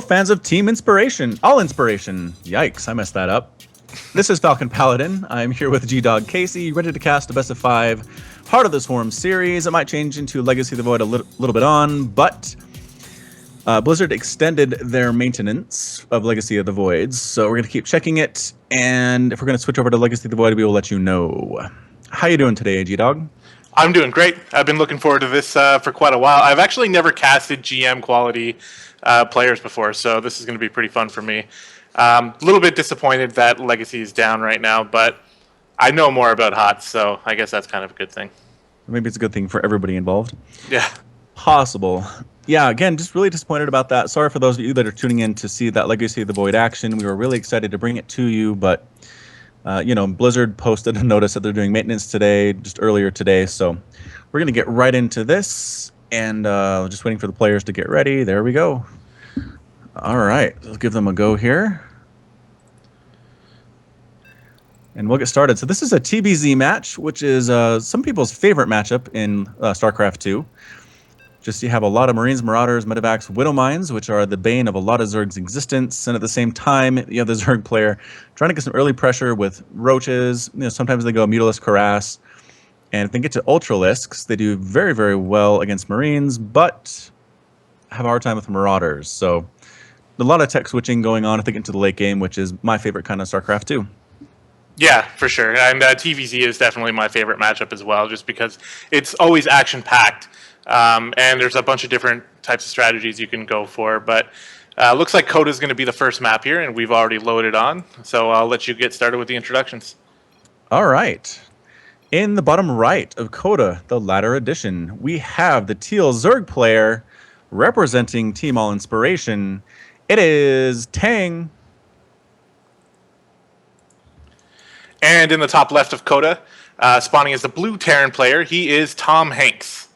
fans of Team Inspiration, All Inspiration. Yikes, I messed that up. This is FalconPaladin. I'm here with gdoggcasey, ready to cast a best of 5 Heart of the Swarm series. It might change into Legacy of the Void a little bit on, but Blizzard extended their maintenance of Legacy of the Voids, so we're going to keep checking it, and if we're going to switch over to Legacy of the Void, we will let you know. How you doing today, gdog? I'm doing great. I've been looking forward to this for quite a while. I've actually never casted GM quality players before, so this is going to be pretty fun for me. A little bit disappointed that Legacy is down right now, but I know more about HOTS, so I guess that's kind of a good thing. Maybe it's a good thing for everybody involved. Yeah. Possible. Yeah, again, just really disappointed about that. Sorry for those of you that are tuning in to see that Legacy of the Void action. We were really excited to bring it to you, but Blizzard posted a notice that they're doing maintenance today, just earlier today, so we're going to get right into this, and just waiting for the players to get ready. There we go. All right, let's give them a go here. And we'll get started. So this is a TBZ match, which is some people's favorite matchup in StarCraft 2. Just you have a lot of Marines, Marauders, Medivacs, Widowmines, which are the bane of a lot of Zerg's existence. And at the same time, you have the Zerg player trying to get some early pressure with Roaches. Sometimes they go Mutalisk Harass. And if they get to Ultralisks, they do very, very well against Marines, but have a hard time with Marauders. So a lot of tech switching going on if they get into the late game, which is my favorite kind of StarCraft 2. Yeah, for sure. And TVZ is definitely my favorite matchup as well, just because it's always action-packed. And there's a bunch of different types of strategies you can go for. But looks like Coda is going to be the first map here, and we've already loaded on. So I'll let you get started with the introductions. All right. In the bottom right of Coda, the latter edition, we have the Teal Zerg player representing Team All Inspiration. It is Tang. And in the top left of Coda, spawning as the blue Terran player, he is Tom Hanks.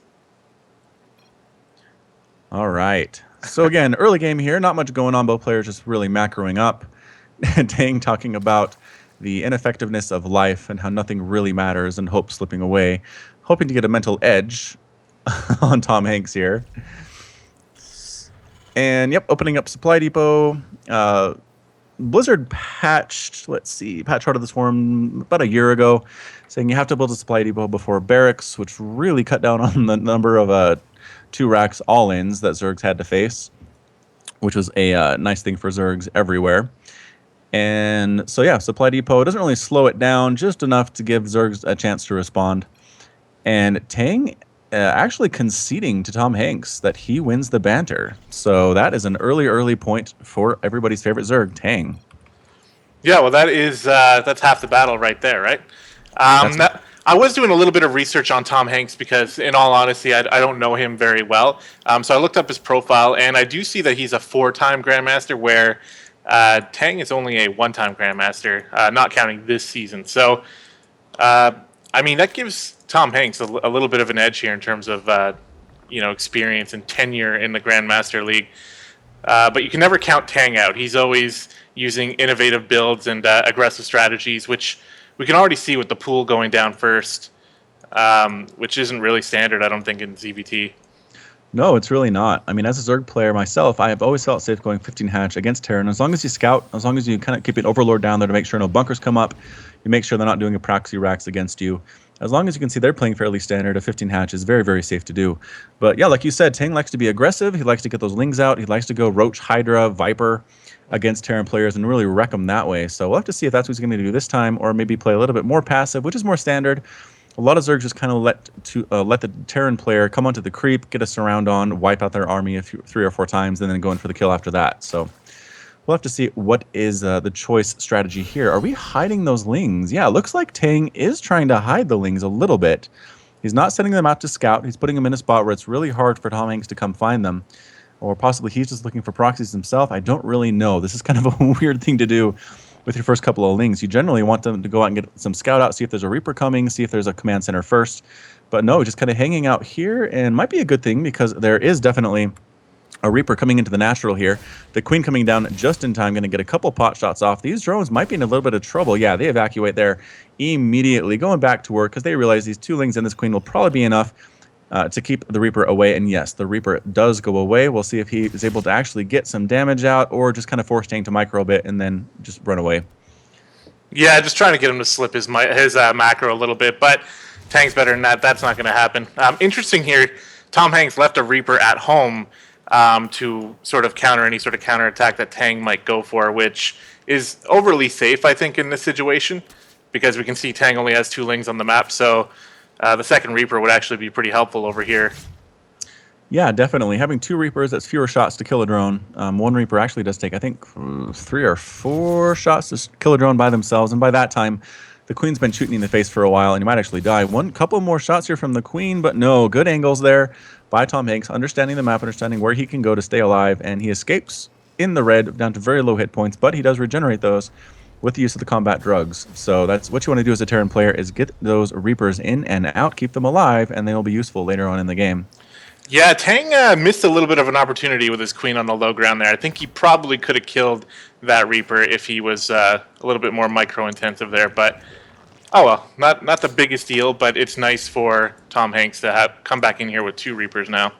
All right. So again, early game here, not much going on. Both players just really macroing up. And Tang talking about the ineffectiveness of life and how nothing really matters and hope slipping away. Hoping to get a mental edge on Tom Hanks here. And yep, opening up Supply Depot. Blizzard patched, patch Heart of the Swarm about a year ago, saying you have to build a Supply Depot before Barracks, which really cut down on the number of 2 racks all-ins that Zergs had to face, which was a nice thing for Zergs everywhere. And so yeah, Supply Depot doesn't really slow it down, just enough to give Zergs a chance to respond. And Tang actually conceding to Tom Hanks that he wins the banter. So that is an early point for everybody's favorite Zerg, Tang. Yeah, well, that's half the battle right there, right? I was doing a little bit of research on Tom Hanks because, in all honesty, I don't know him very well. So I looked up his profile, and I do see that he's a 4-time Grandmaster, where Tang is only a 1-time Grandmaster, not counting this season. So, I mean, that gives Tom Hanks a little bit of an edge here in terms of experience and tenure in the Grandmaster League. But you can never count Tang out. He's always using innovative builds and aggressive strategies, which we can already see with the pool going down first, which isn't really standard, I don't think, in ZVT. No, it's really not. I mean, as a Zerg player myself, I have always felt safe going 15 hatch against Terran. As long as you scout, as long as you kind of keep an Overlord down there to make sure no bunkers come up, you make sure they're not doing a proxy racks against you. As long as you can see they're playing fairly standard, a 15 hatch is very, very safe to do. But yeah, like you said, Tang likes to be aggressive. He likes to get those lings out. He likes to go Roach, Hydra, Viper against Terran players and really wreck them that way. So we'll have to see if that's what he's going to do this time, or maybe play a little bit more passive, which is more standard. A lot of Zergs just kind of let the Terran player come onto the creep, get a surround on, wipe out their army 3 or 4 times, and then go in for the kill after that. So we'll have to see what is the choice strategy here. Are we hiding those lings? Yeah, it looks like Tang is trying to hide the lings a little bit. He's not sending them out to scout. He's putting them in a spot where it's really hard for Tom Hanks to come find them. Or possibly he's just looking for proxies himself. I don't really know. This is kind of a weird thing to do with your first couple of lings. You generally want them to go out and get some scout out, see if there's a Reaper coming, see if there's a command center first. But no, just kind of hanging out here, and might be a good thing because there is definitely a Reaper coming into the natural here. The Queen coming down just in time, going to get a couple pot shots off. These drones might be in a little bit of trouble. Yeah, they evacuate there immediately, going back to work because they realize these 2 lings and this Queen will probably be enough to keep the Reaper away. And yes, the Reaper does go away. We'll see if he is able to actually get some damage out or just kind of force Tang to micro a bit and then just run away. Yeah, just trying to get him to slip his macro a little bit, but Tang's better than that. That's not going to happen. Interesting here, Tom Hanks left a Reaper at home to sort of counter any sort of counterattack that Tang might go for, which is overly safe, I think, in this situation, because we can see Tang only has 2 lings on the map, so the second Reaper would actually be pretty helpful over here. Yeah, definitely. Having 2 Reapers, that's fewer shots to kill a drone. 1 Reaper actually does take, I think, 3 or 4 shots to kill a drone by themselves. And by that time, the Queen's been shooting in the face for a while, and you might actually die. Couple more shots here from the Queen, but no, good angles there by Tom Hanks, understanding the map, understanding where he can go to stay alive, and he escapes in the red down to very low hit points, but he does regenerate those with the use of the combat drugs. So that's what you want to do as a Terran player, is get those Reapers in and out, keep them alive, and they will be useful later on in the game. Yeah, Tang missed a little bit of an opportunity with his Queen on the low ground there. I think he probably could have killed that Reaper if he was a little bit more micro-intensive there. But, oh well, not the biggest deal, but it's nice for Tom Hanks to come back in here with 2 Reapers now.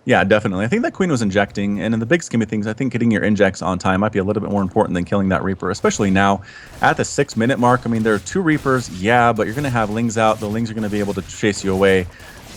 Yeah, definitely. I think that Queen was injecting, and in the big scheme of things, I think getting your injects on time might be a little bit more important than killing that Reaper, especially now at the 6-minute mark. I mean, there are 2 Reapers, yeah, but you're going to have Lings out. The Lings are going to be able to chase you away.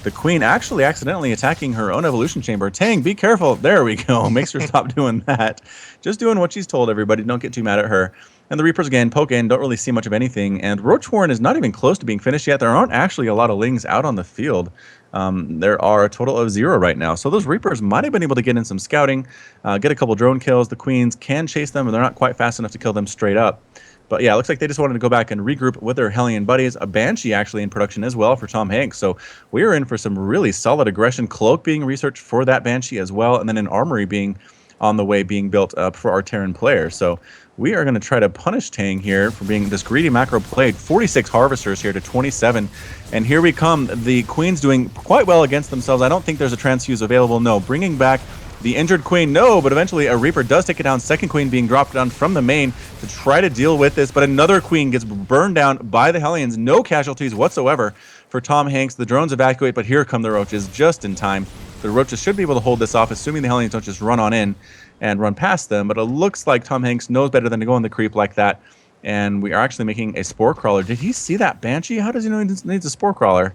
The Queen actually accidentally attacking her own evolution chamber. Tang, be careful. There we go. Makes her stop doing that. Just doing what she's told everybody. Don't get too mad at her. And the Reapers, again, poke in, don't really see much of anything. And Roach Warren is not even close to being finished yet. There aren't actually a lot of Lings out on the field. There are a total of 0 right now. So those Reapers might have been able to get in some scouting, get a couple drone kills. The Queens can chase them, and they're not quite fast enough to kill them straight up. But yeah, it looks like they just wanted to go back and regroup with their Hellion buddies. A Banshee actually in production as well for Tom Hanks. So we are in for some really solid aggression. Cloak being researched for that Banshee as well. And then an Armory being on the way, being built up for our Terran player. So we are going to try to punish Tang here for being this greedy macro played. 46 Harvesters here to 27. And here we come. The Queen's doing quite well against themselves. I don't think there's a transfuse available. No, bringing back the injured Queen, no, but eventually a Reaper does take it down. Second Queen being dropped down from the main to try to deal with this, but another Queen gets burned down by the Hellions. No casualties whatsoever for Tom Hanks. The drones evacuate, but here come the Roaches just in time. The Roaches should be able to hold this off, assuming the Hellions don't just run on in and run past them, but it looks like Tom Hanks knows better than to go on the creep like that, and we are actually making a Spore Crawler. Did he see that Banshee? How does he know he needs a Spore Crawler?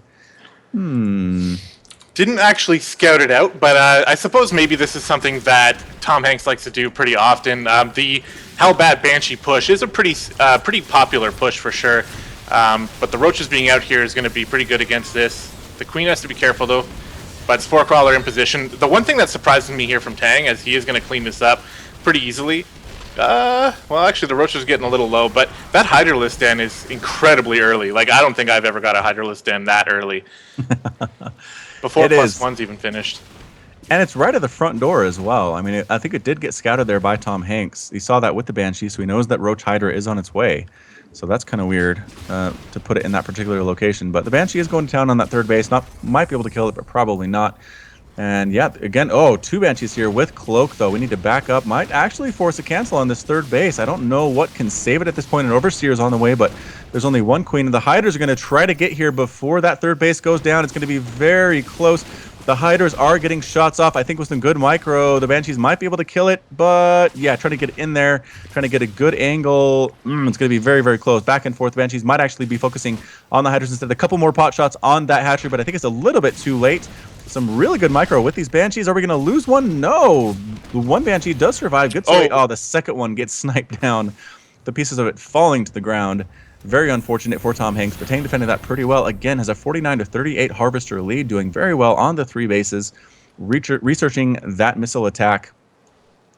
Didn't actually scout it out, but I suppose maybe this is something that Tom Hanks likes to do pretty often. The Hellbat Banshee push is a pretty popular push for sure, but the Roaches being out here is going to be pretty good against this. The Queen has to be careful though, but Spore Crawler in position. The one thing that surprises me here from Tang, as he is going to clean this up pretty easily. Well, actually, the Roach is getting a little low, but that Hydralisk Den is incredibly early. Like, I don't think I've ever got a Hydralisk Den that early. Before +1's even finished. And it's right at the front door as well. I mean, I think it did get scouted there by Tom Hanks. He saw that with the Banshee, so he knows that Roach Hydra is on its way. So that's kind of weird to put it in that particular location. But the Banshee is going to town on that 3rd base. Might be able to kill it, but probably not. And yeah, again, 2 Banshees here with Cloak, though. We need to back up. Might actually force a cancel on this 3rd base. I don't know what can save it at this point. An Overseer is on the way, but there's only 1 Queen. And the Hydras are going to try to get here before that 3rd base goes down. It's going to be very close. The Hydras are getting shots off. I think with some good micro, the Banshees might be able to kill it. But yeah, trying to get in there, trying to get a good angle. It's going to be very, very close. Back and forth. Banshees might actually be focusing on the Hydras instead. A couple more pot shots on that hatchery, but I think it's a little bit too late. Some really good micro with these Banshees. Are we going to lose one? No. The 1 Banshee does survive. Good straight. Oh, the second one gets sniped down. The pieces of it falling to the ground. Very unfortunate for Tom Hanks, but Tang defended that pretty well. Again, has a 49-38 Harvester lead, doing very well on the 3 bases, researching that missile attack,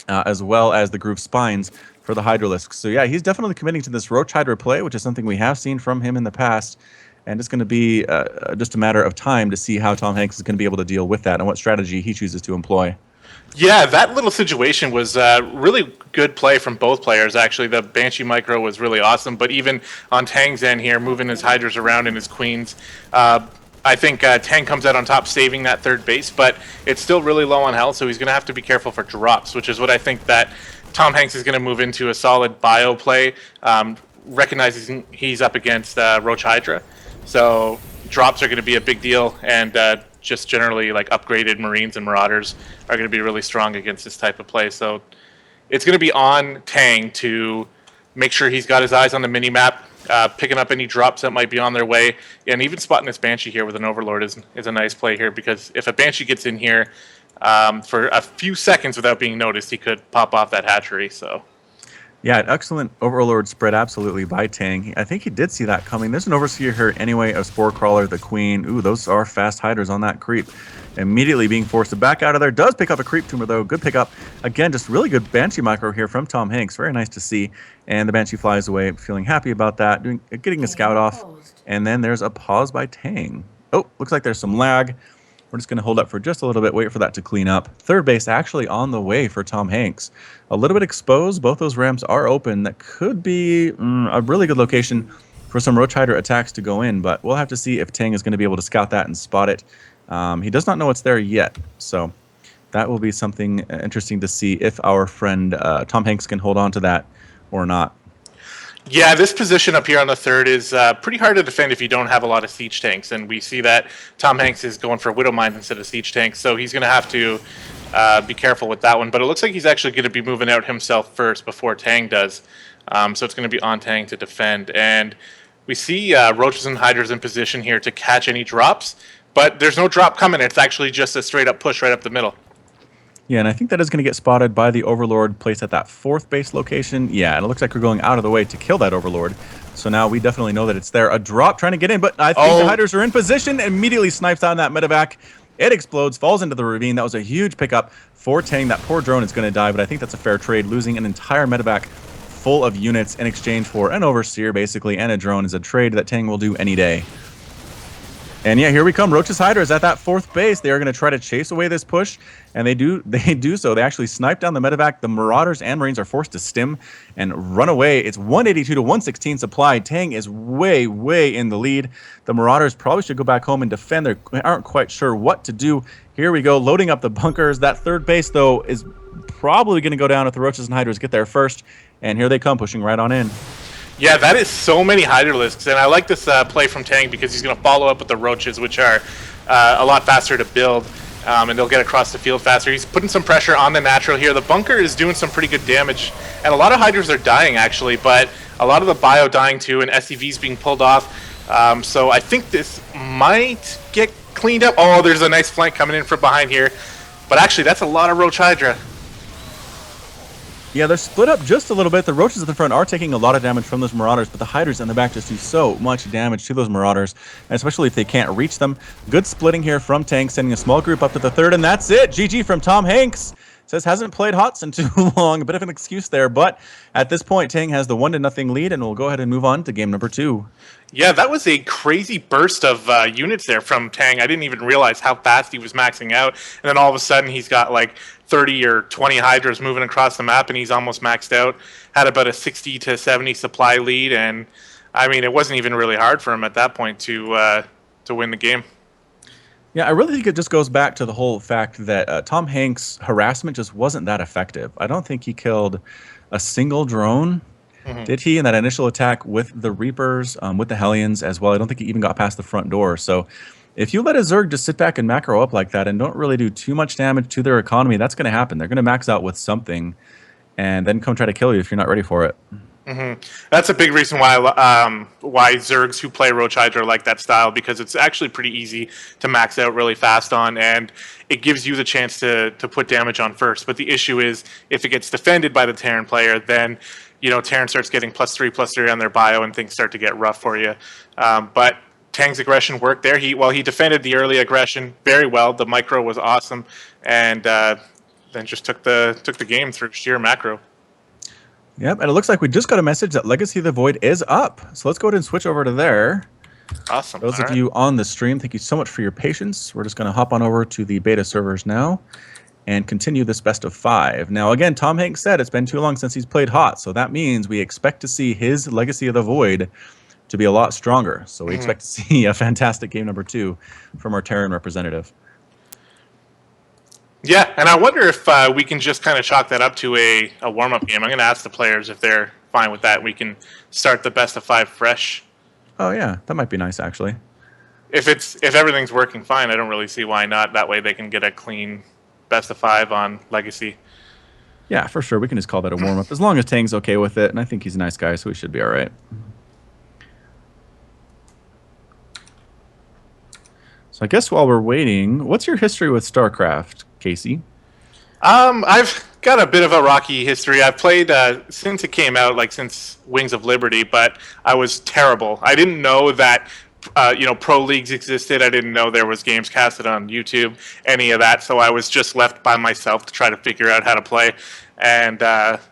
as well as the Groove Spines for the Hydralisk. So yeah, he's definitely committing to this Roach Hydra play, which is something we have seen from him in the past. And it's going to be just a matter of time to see how Tom Hanks is going to be able to deal with that and what strategy he chooses to employ. Yeah, that little situation was really good play from both players, actually. The Banshee micro was really awesome, but even on Tang's end here, moving his Hydras around and his Queens, I think Tang comes out on top saving that 3rd base, but it's still really low on health, so he's going to have to be careful for drops, which is what I think that Tom Hanks is going to move into a solid bio play, recognizing he's up against Roach Hydra. So drops are going to be a big deal, and just generally like upgraded Marines and Marauders are going to be really strong against this type of play. So it's going to be on Tang to make sure he's got his eyes on the mini map, picking up any drops that might be on their way, and even spotting this Banshee here with an Overlord is a nice play here, because if a Banshee gets in here for a few seconds without being noticed, he could pop off that hatchery. So. Yeah, an excellent Overlord spread absolutely by Tang. I think he did see that coming. There's an Overseer here anyway, a Spore Crawler, the Queen. Ooh, those are fast hiders on that creep. Immediately being forced to back out of there. Does pick up a Creep Tumor, though. Good pickup. Again, just really good Banshee micro here from Tom Hanks. Very nice to see. And the Banshee flies away, feeling happy about that, getting a scout off. And then there's a pause by Tang. Oh, looks like there's some lag. We're just going to hold up for just a little bit, wait for that to clean up. Third base actually on the way for Tom Hanks. A little bit exposed. Both those ramps are open. That could be a really good location for some Roach Hider attacks to go in, but we'll have to see if Tang is going to be able to scout that and spot it. He does not know it's there yet, so that will be something interesting to see if our friend Tom Hanks can hold on to that or not. Yeah, this position up here on the third is pretty hard to defend if you don't have a lot of siege tanks, and we see that Tom Hanks is going for Widow Mines instead of siege tanks, so he's going to have to be careful with that one. But it looks like he's actually going to be moving out himself first before Tang does, so it's going to be on Tang to defend. And we see Roaches and Hydras in position here to catch any drops, but there's no drop coming. It's actually just a straight-up push right up the middle. Yeah, and I think that is going to get spotted by the Overlord placed at that fourth base location. Yeah, and it looks like we're going out of the way to kill that Overlord. So now we definitely know that it's there. A drop trying to get in, but I think the Hydras are in position. Immediately snipes out that medevac. It explodes, falls into the ravine. That was a huge pickup for Tang. That poor drone is going to die, but I think that's a fair trade. Losing an entire medevac full of units in exchange for an Overseer, basically, and a drone is a trade that Tang will do any day. And yeah, here we come. Roach's Hydras at that fourth base. They are going to try to chase away this push, and they do so. They actually snipe down the medevac. The Marauders and Marines are forced to stim and run away. It's 182 to 116 supply. Tang is way, way in the lead. The Marauders probably should go back home and defend. They aren't quite sure what to do. Here we go, loading up the bunkers. That third base, though, is probably going to go down if the Roaches and Hydras get there first. And here they come, pushing right on in. Yeah, that is so many Hydralisks, and I like this play from Tang because he's going to follow up with the Roaches, which are a lot faster to build, and they'll get across the field faster. He's putting some pressure on the natural here. The bunker is doing some pretty good damage, and a lot of Hydras are dying, actually, but a lot of the bio dying too, and SCVs being pulled off. So I think this might get cleaned up. Oh, there's a nice flank coming in from behind here, but actually that's a lot of Roach Hydra. Yeah, they're split up just a little bit. The Roaches at the front are taking a lot of damage from those Marauders, but the Hydras in the back just do so much damage to those Marauders, and especially if they can't reach them. Good splitting here from Tang, sending a small group up to the third, and that's it. GG from Tom Hanks. Says hasn't played HOTS in too long. A bit of an excuse there, but at this point, Tang has the 1-0 lead, and we'll go ahead and move on to game number 2. Yeah, that was a crazy burst of units there from Tang. I didn't even realize how fast he was maxing out, and then all of a sudden he's got like 30 or 20 Hydras moving across the map, and he's almost maxed out. Had about a 60 to 70 supply lead, and I mean, it wasn't even really hard for him at that point to win the game. Yeah, I really think it just goes back to the whole fact that Tom Hanks' harassment just wasn't that effective. I don't think he killed a single drone. Did he, in that initial attack with the Reapers, with the Hellions as well? I don't think he even got past the front door. So if you let a Zerg just sit back and macro up like that and don't really do too much damage to their economy, that's going to happen. They're going to max out with something and then come try to kill you if you're not ready for it. That's a big reason why Zergs who play Roach Hydra like that style, because it's actually pretty easy to max out really fast on, and it gives you the chance to put damage on first. But the issue is if it gets defended by the Terran player, then Terran starts getting +3/+3 on their bio, and things start to get rough for you. But Tang's aggression worked there. He defended the early aggression very well. The micro was awesome, and then just took the game through sheer macro. Yep, and it looks like we just got a message that Legacy of the Void is up. So let's go ahead and switch over to there. Awesome. Those of you on the stream, thank you so much for your patience. We're just going to hop on over to the beta servers now and continue this best of 5. Now, again, Tom Hanks said it's been too long since he's played HOT, so that means we expect to see his Legacy of the Void to be a lot stronger. So we expect to see a fantastic game number 2 from our Terran representative. Yeah, and I wonder if we can just kind of chalk that up to a warm-up game. I'm going to ask the players if they're fine with that. We can start the best of 5 fresh. Oh, yeah, that might be nice, actually. if everything's working fine, I don't really see why not. That way they can get a clean best of 5 on Legacy. Yeah, for sure. We can just call that a warm up as long as Tang's okay with it, and I think he's a nice guy, so we should be all right. So I guess while we're waiting, what's your history with StarCraft, Casey? I've got a bit of a rocky history. I've played since it came out, like since Wings of Liberty, but I was terrible. I didn't know that pro leagues existed. I didn't know there was games casted on YouTube, any of that. So I was just left by myself to try to figure out how to play, and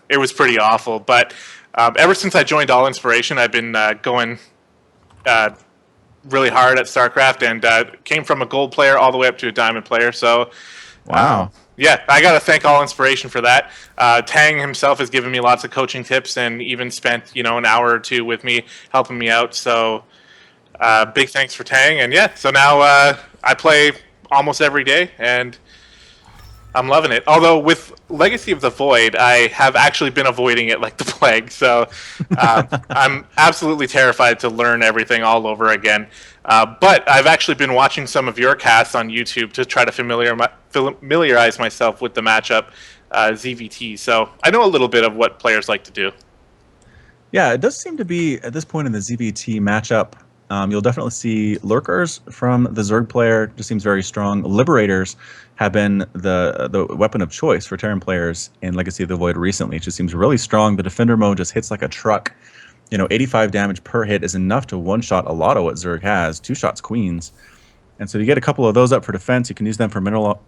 it was pretty awful. But ever since I joined All Inspiration, I've been going really hard at StarCraft, and came from a gold player all the way up to a diamond player. So, Wow. yeah, I got to thank All Inspiration for that. Tang himself has given me lots of coaching tips, and even spent an hour or two with me helping me out. So, big thanks for Tang. And yeah, so now I play almost every day, and I'm loving it. Although with Legacy of the Void, I have actually been avoiding it like the plague. So I'm absolutely terrified to learn everything all over again. But I've actually been watching some of your casts on YouTube to try to familiarize myself with the matchup ZVT. So I know a little bit of what players like to do. Yeah, it does seem to be, at this point in the ZVT matchup, you'll definitely see Lurkers from the Zerg player. Just seems very strong. Liberators have been the weapon of choice for Terran players in Legacy of the Void recently. It just seems really strong. The Defender mode just hits like a truck. 85 damage per hit is enough to one-shot a lot of what Zerg has. 2 shots queens. And so you get a couple of those up for defense. You can use them for mineral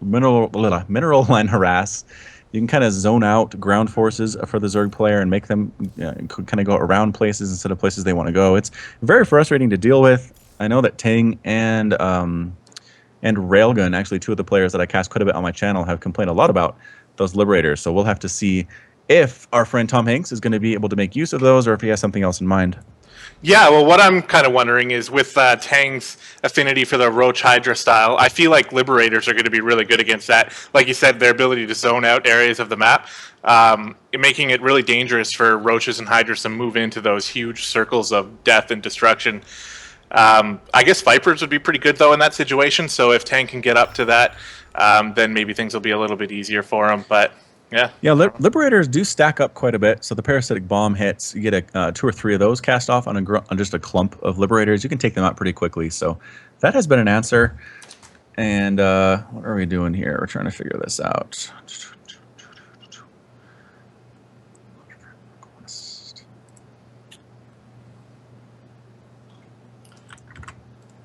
line harass. You can kind of zone out ground forces for the Zerg player and make them kind of go around places instead of places they want to go. It's very frustrating to deal with. I know that Tang and Railgun, actually 2 of the players that I cast quite a bit on my channel, have complained a lot about those Liberators. So we'll have to see if our friend Tom Hanks is going to be able to make use of those, or if he has something else in mind. Yeah, well, what I'm kind of wondering is with Tang's affinity for the Roach Hydra style, I feel like Liberators are going to be really good against that. Like you said, their ability to zone out areas of the map, making it really dangerous for Roaches and Hydras to move into those huge circles of death and destruction. I guess Vipers would be pretty good, though, in that situation. So if Tang can get up to that, then maybe things will be a little bit easier for him. But yeah, Liberators do stack up quite a bit. So the parasitic bomb hits, you get 2 or 3 of those cast off on just a clump of Liberators. You can take them out pretty quickly. So that has been an answer. And what are we doing here? We're trying to figure this out.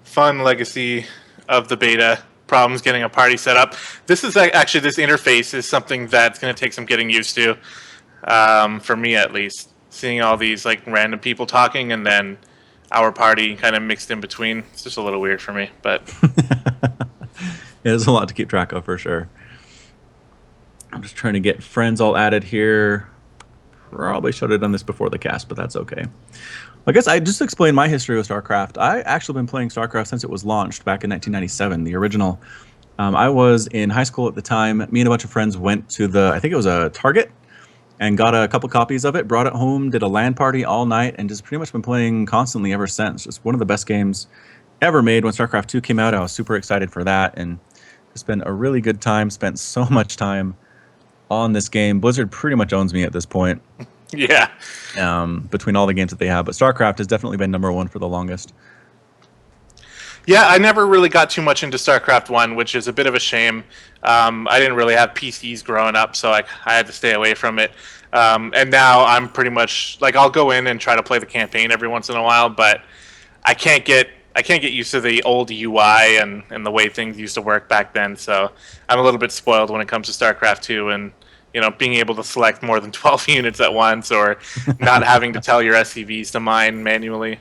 Fun Legacy of the beta. Problems getting a party set up. This is actually, this interface is something that's going to take some getting used to, for me at least. Seeing all these like random people talking and then our party kind of mixed in between. It's just a little weird for me, but It is a lot to keep track of for sure. I'm just trying to get friends all added here. Probably should have done this before the cast, but that's okay. I guess I just explained my history with StarCraft. I actually been playing StarCraft since it was launched back in 1997, the original. I was in high school at the time. Me and a bunch of friends went to I think it was a Target, and got a couple copies of it, brought it home, did a LAN party all night, and just pretty much been playing constantly ever since. Just one of the best games ever made. When StarCraft 2 came out, I was super excited for that, and it's been a really good time. Spent so much time on this game. Blizzard pretty much owns me at this point. yeah. Between all the games that they have, but StarCraft has definitely been #1 for the longest. Yeah, I never really got too much into StarCraft 1, which is a bit of a shame. I didn't really have PCs growing up, so I had to stay away from it. And now I'm pretty much, like, I'll go in and try to play the campaign every once in a while, but I can't get used to the old UI and the way things used to work back then, so I'm a little bit spoiled when it comes to StarCraft 2, and being able to select more than 12 units at once, or not having to tell your SCVs to mine manually.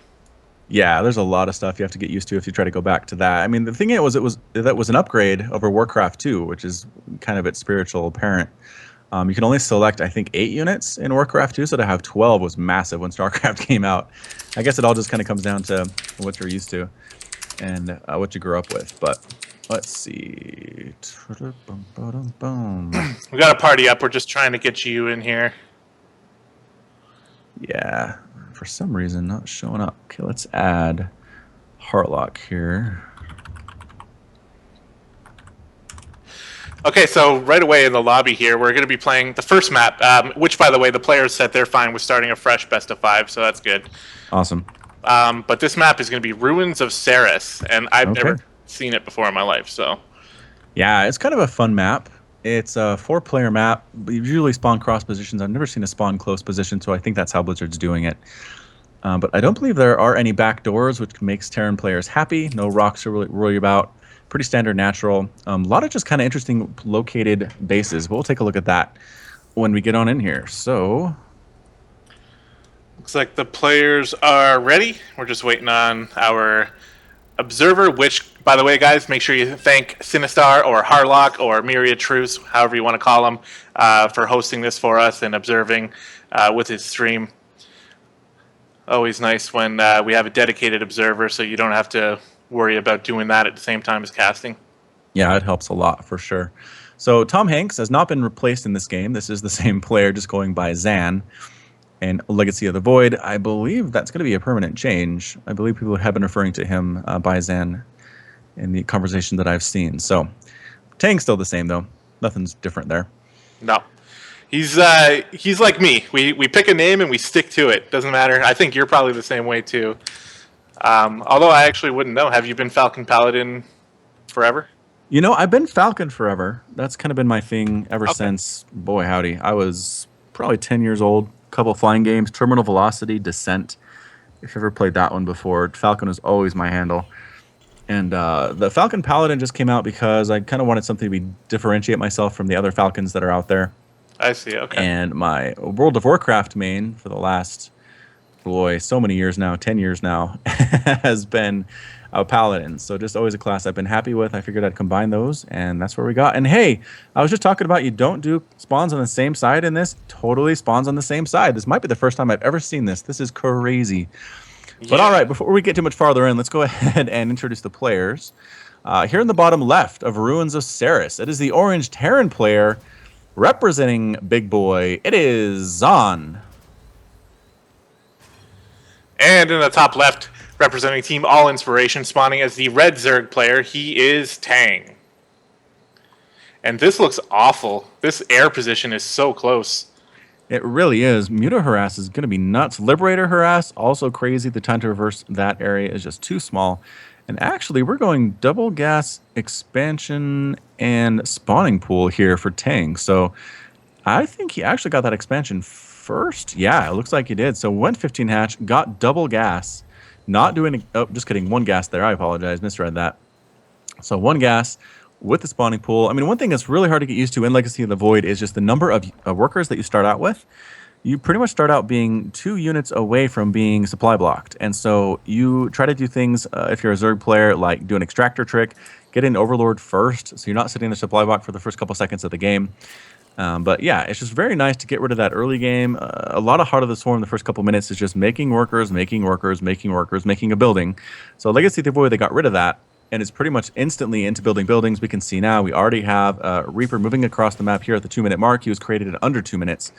Yeah, there's a lot of stuff you have to get used to if you try to go back to that. I mean, the thing was that was an upgrade over Warcraft 2, which is kind of its spiritual parent. You can only select, I think, 8 units in Warcraft 2, so to have 12 was massive when StarCraft came out. I guess it all just kind of comes down to what you're used to and what you grew up with. But let's see. We got a party up. We're just trying to get you in here. Yeah, for some reason not showing up. Okay, let's add Harlock here. Okay, so right away in the lobby here, we're going to be playing the first map, which, by the way, the players said they're fine with starting a fresh best of 5, so that's good. Awesome. But this map is going to be Ruins of Ceres, and I've Okay. never seen it before in my life, so... Yeah, it's kind of a fun map. It's a 4-player map. You usually spawn cross positions. I've never seen a spawn close position, so I think that's how Blizzard's doing it. But I don't believe there are any back doors, which makes Terran players happy. No rocks to really worry about. Pretty standard natural. A lot of just kind of interesting located bases. We'll take a look at that when we get on in here. So... Looks like the players are ready. We're just waiting on our observer, which, by the way, guys, make sure you thank Sinistar or Harlock or Myriad Truce, however you want to call them, for hosting this for us and observing with his stream. Always nice when we have a dedicated observer, so you don't have to worry about doing that at the same time as casting. Yeah, it helps a lot for sure. So Tom Hanks has not been replaced in this game. This is the same player, just going by Zan. And Legacy of the Void, I believe that's going to be a permanent change. I believe people have been referring to him by Zan in the conversation that I've seen. So Tang's still the same, though. Nothing's different there. No. He's like me. We pick a name and we stick to it. Doesn't matter. I think you're probably the same way, too. Although I actually wouldn't know. Have you been Falcon forever? You know, I've been Falcon forever. That's kind of been my thing ever since, boy howdy, I was probably 10 years old. Couple flying games, Terminal Velocity, Descent. If you've ever played that one before, Falcon was always my handle. And the FalconPaladin just came out because I kind of wanted something to differentiate myself from the other Falcons that are out there. I see, okay. And my World of Warcraft main for the last, boy, so many years now, 10 years now, has been a Paladin. So just always a class I've been happy with. I figured I'd combine those, and that's where we got. And hey, I was just talking about you don't do spawns on the same side in this. Totally spawns on the same side. This might be the first time I've ever seen this. This is crazy. Yeah. But all right, before we get too much farther in, let's go ahead and introduce the players. Here in the bottom left of Ruins of Ceres, it is the orange Terran player representing Big Boy. It is Zan. And in the top left, representing Team All Inspiration, spawning as the red Zerg player, he is Tang. And this looks awful. This air position is so close. It really is. Muta Harass is going to be nuts. Liberator Harass, also crazy. The time to reverse that area is just too small. And actually, we're going double gas expansion and spawning pool here for Tang. So I think he actually got that expansion first. Yeah, it looks like he did. So went 15 hatch, got double gas. Not doing, oh, just kidding, one gas there. I apologize, misread that. So one gas with the spawning pool. I mean, one thing that's really hard to get used to in Legacy of the Void is just the number of workers that you start out with. You pretty much start out being 2 units away from being supply blocked. And so you try to do things, if you're a Zerg player, like do an extractor trick, get in Overlord first, so you're not sitting in the supply block for the first couple seconds of the game. But yeah, it's just very nice to get rid of that early game. A lot of Heart of the Swarm the first couple minutes is just making workers, making a building. So Legacy of the Void, they got rid of that, and it's pretty much instantly into building buildings. We can see now we already have Reaper moving across the map here at the 2-minute mark. He was created in under 2 minutes,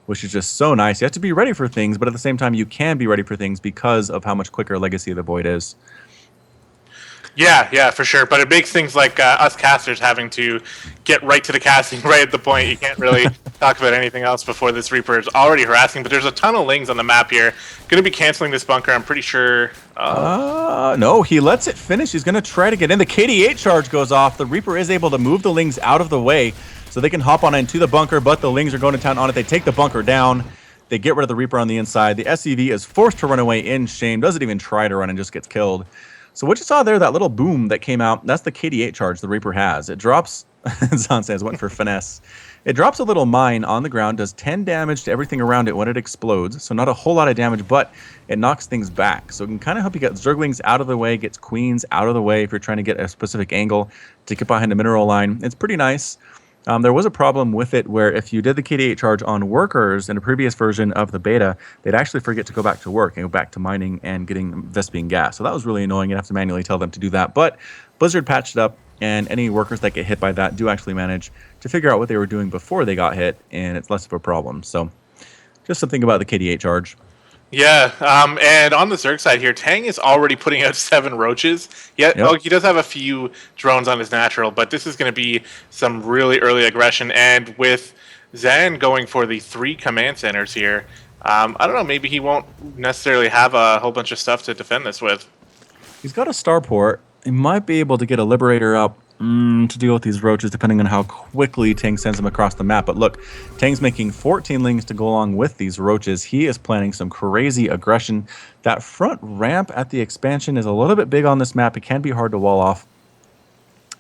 which is just so nice. You have to be ready for things, but at the same time, you can be ready for things because of how much quicker Legacy of the Void is. Yeah, for sure. But it makes things like us casters having to get right to the casting right at the point. You can't really talk about anything else before this Reaper is already harassing. But there's a ton of Lings on the map here. Going to be canceling this bunker, I'm pretty sure. No, he lets it finish. He's going to try to get in. The KD8 charge goes off. The Reaper is able to move the Lings out of the way so they can hop on into the bunker, but the Lings are going to town on it. They take the bunker down. They get rid of the Reaper on the inside. The SCV is forced to run away in shame. Doesn't even try to run and just gets killed. So what you saw there, that little boom that came out, that's the KD8 charge the Reaper has. It drops, Zan says, went for finesse. It drops a little mine on the ground, does 10 damage to everything around it when it explodes. So not a whole lot of damage, but it knocks things back. So it can kind of help you get Zerglings out of the way, gets Queens out of the way if you're trying to get a specific angle to get behind a mineral line. It's pretty nice. There was a problem with it where if you did the KD8 charge on workers in a previous version of the beta, they'd actually forget to go back to work and go back to mining and getting Vespian gas. So that was really annoying. You'd have to manually tell them to do that. But Blizzard patched it up, and any workers that get hit by that do actually manage to figure out what they were doing before they got hit, and it's less of a problem. So just something about the KD8 charge. Yeah, and on the Zerg side here, Tang is already putting out 7 roaches. Yeah, Yep. oh, he does have a few drones on his natural, but this is going to be some really early aggression. And with Zan going for the 3 command centers here, I don't know, maybe he won't necessarily have a whole bunch of stuff to defend this with. He's got a starport. He might be able to get a Liberator up to deal with these roaches, depending on how quickly Tang sends them across the map. But look, Tang's making 14 lings to go along with these roaches. He is planning some crazy aggression. That front ramp at the expansion is a little bit big on this map. It can be hard to wall off.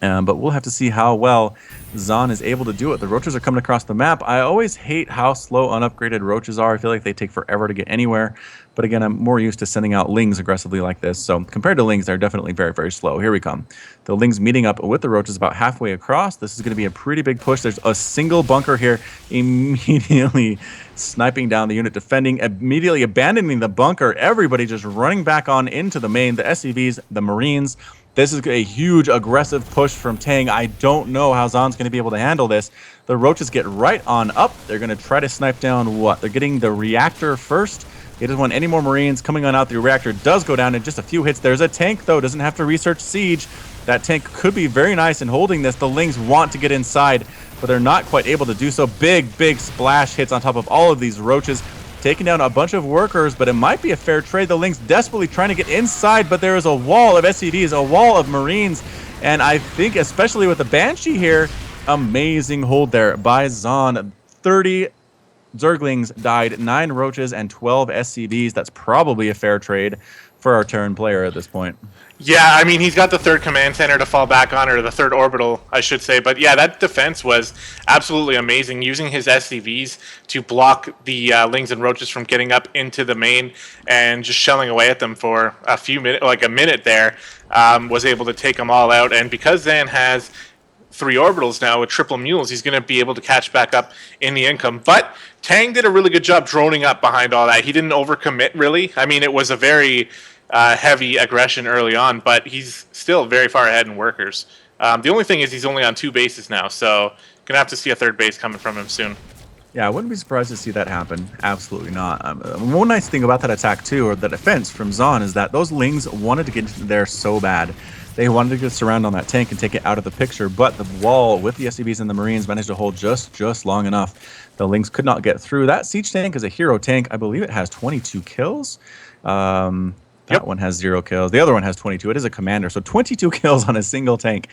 But we'll have to see how well Zahn is able to do it. The roaches are coming across the map. I always hate how slow unupgraded roaches are. I feel like they take forever to get anywhere. But again, I'm more used to sending out lings aggressively like this. So compared to lings, they're definitely very, very slow. Here we come. The lings meeting up with the roaches about halfway across. This is going to be a pretty big push. There's a single bunker here, immediately sniping down the unit defending, immediately abandoning the bunker. Everybody just running back on into the main. The SCVs, the Marines. This is a huge aggressive push from Tang. I don't know how Zahn's going to be able to handle this. The roaches get right on up. They're going to try to snipe down what? They're getting the reactor first. He doesn't want any more Marines coming on out. The reactor does go down in just a few hits. There's a tank, though. Doesn't have to research siege. That tank could be very nice in holding this. The Lings want to get inside, but they're not quite able to do so. Big, big splash hits on top of all of these roaches. Taking down a bunch of workers, but it might be a fair trade. The Lings desperately trying to get inside, but there is a wall of SCVs, a wall of Marines, and I think especially with the Banshee here, amazing hold there by Zahn. 30 Zerglings died, 9 roaches, and 12 SCVs. That's probably a fair trade for our Terran player at this point. Yeah, I mean, he's got the 3rd command center to fall back on, or the 3rd orbital, I should say. But yeah, that defense was absolutely amazing, using his SCVs to block the Lings and Roaches from getting up into the main and just shelling away at them for a few minutes, like a minute there, was able to take them all out. And because Zan has 3 orbitals now with triple mules, he's going to be able to catch back up in the income. But Tang did a really good job droning up behind all that. He didn't overcommit, really. I mean, it was a very heavy aggression early on, but he's still very far ahead in workers. The only thing is he's only on 2 bases now, so gonna have to see a 3rd base coming from him soon. Yeah, I wouldn't be surprised to see that happen. Absolutely not. One nice thing about that attack, too, or the defense from Zahn, is that those Lings wanted to get there so bad. They wanted to get surround on that tank and take it out of the picture, but the wall with the SCVs and the Marines managed to hold just long enough. The Lings could not get through. That siege tank is a hero tank. I believe it has 22 kills. That one has 0 kills. The other one has 22. It is a commander. So 22 kills on a single tank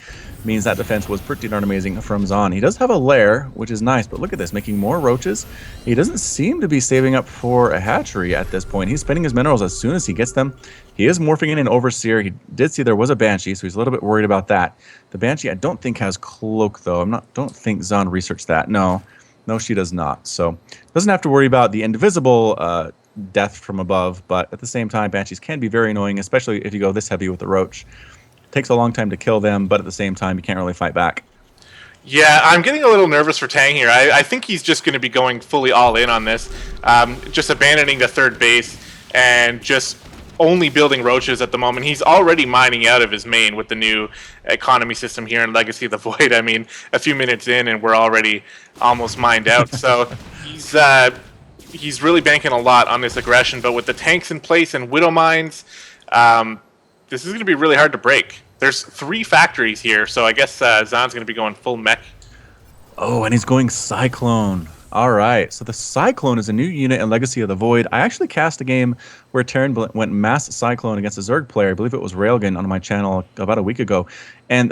means that defense was pretty darn amazing from Zahn. He does have a lair, which is nice, but look at this, making more roaches. He doesn't seem to be saving up for a hatchery at this point. He's spending his minerals as soon as he gets them. He is morphing in an Overseer. He did see there was a Banshee, so he's a little bit worried about that. The Banshee I don't think has Cloak, though. Don't think Zahn researched that. No, she does not. So doesn't have to worry about the indivisible death from above, but at the same time, Banshees can be very annoying, especially if you go this heavy with the Roach. It takes a long time to kill them, but at the same time, you can't really fight back. Yeah, I'm getting a little nervous for Tang here. I think he's just going to be going fully all in on this, just abandoning the 3rd base and just only building roaches at the moment. He's already mining out of his main with the new economy system here in Legacy of the Void. I mean, a few minutes in and we're already almost mined out. So he's really banking a lot on this aggression, but with the tanks in place and Widow Mines, this is going to be really hard to break. There's 3 factories here, so I guess Zahn's going to be going full mech. Oh, and he's going Cyclone. All right, so the Cyclone is a new unit in Legacy of the Void. I actually cast a game where Terran went mass Cyclone against a Zerg player. I believe it was Railgun on my channel about a week ago. And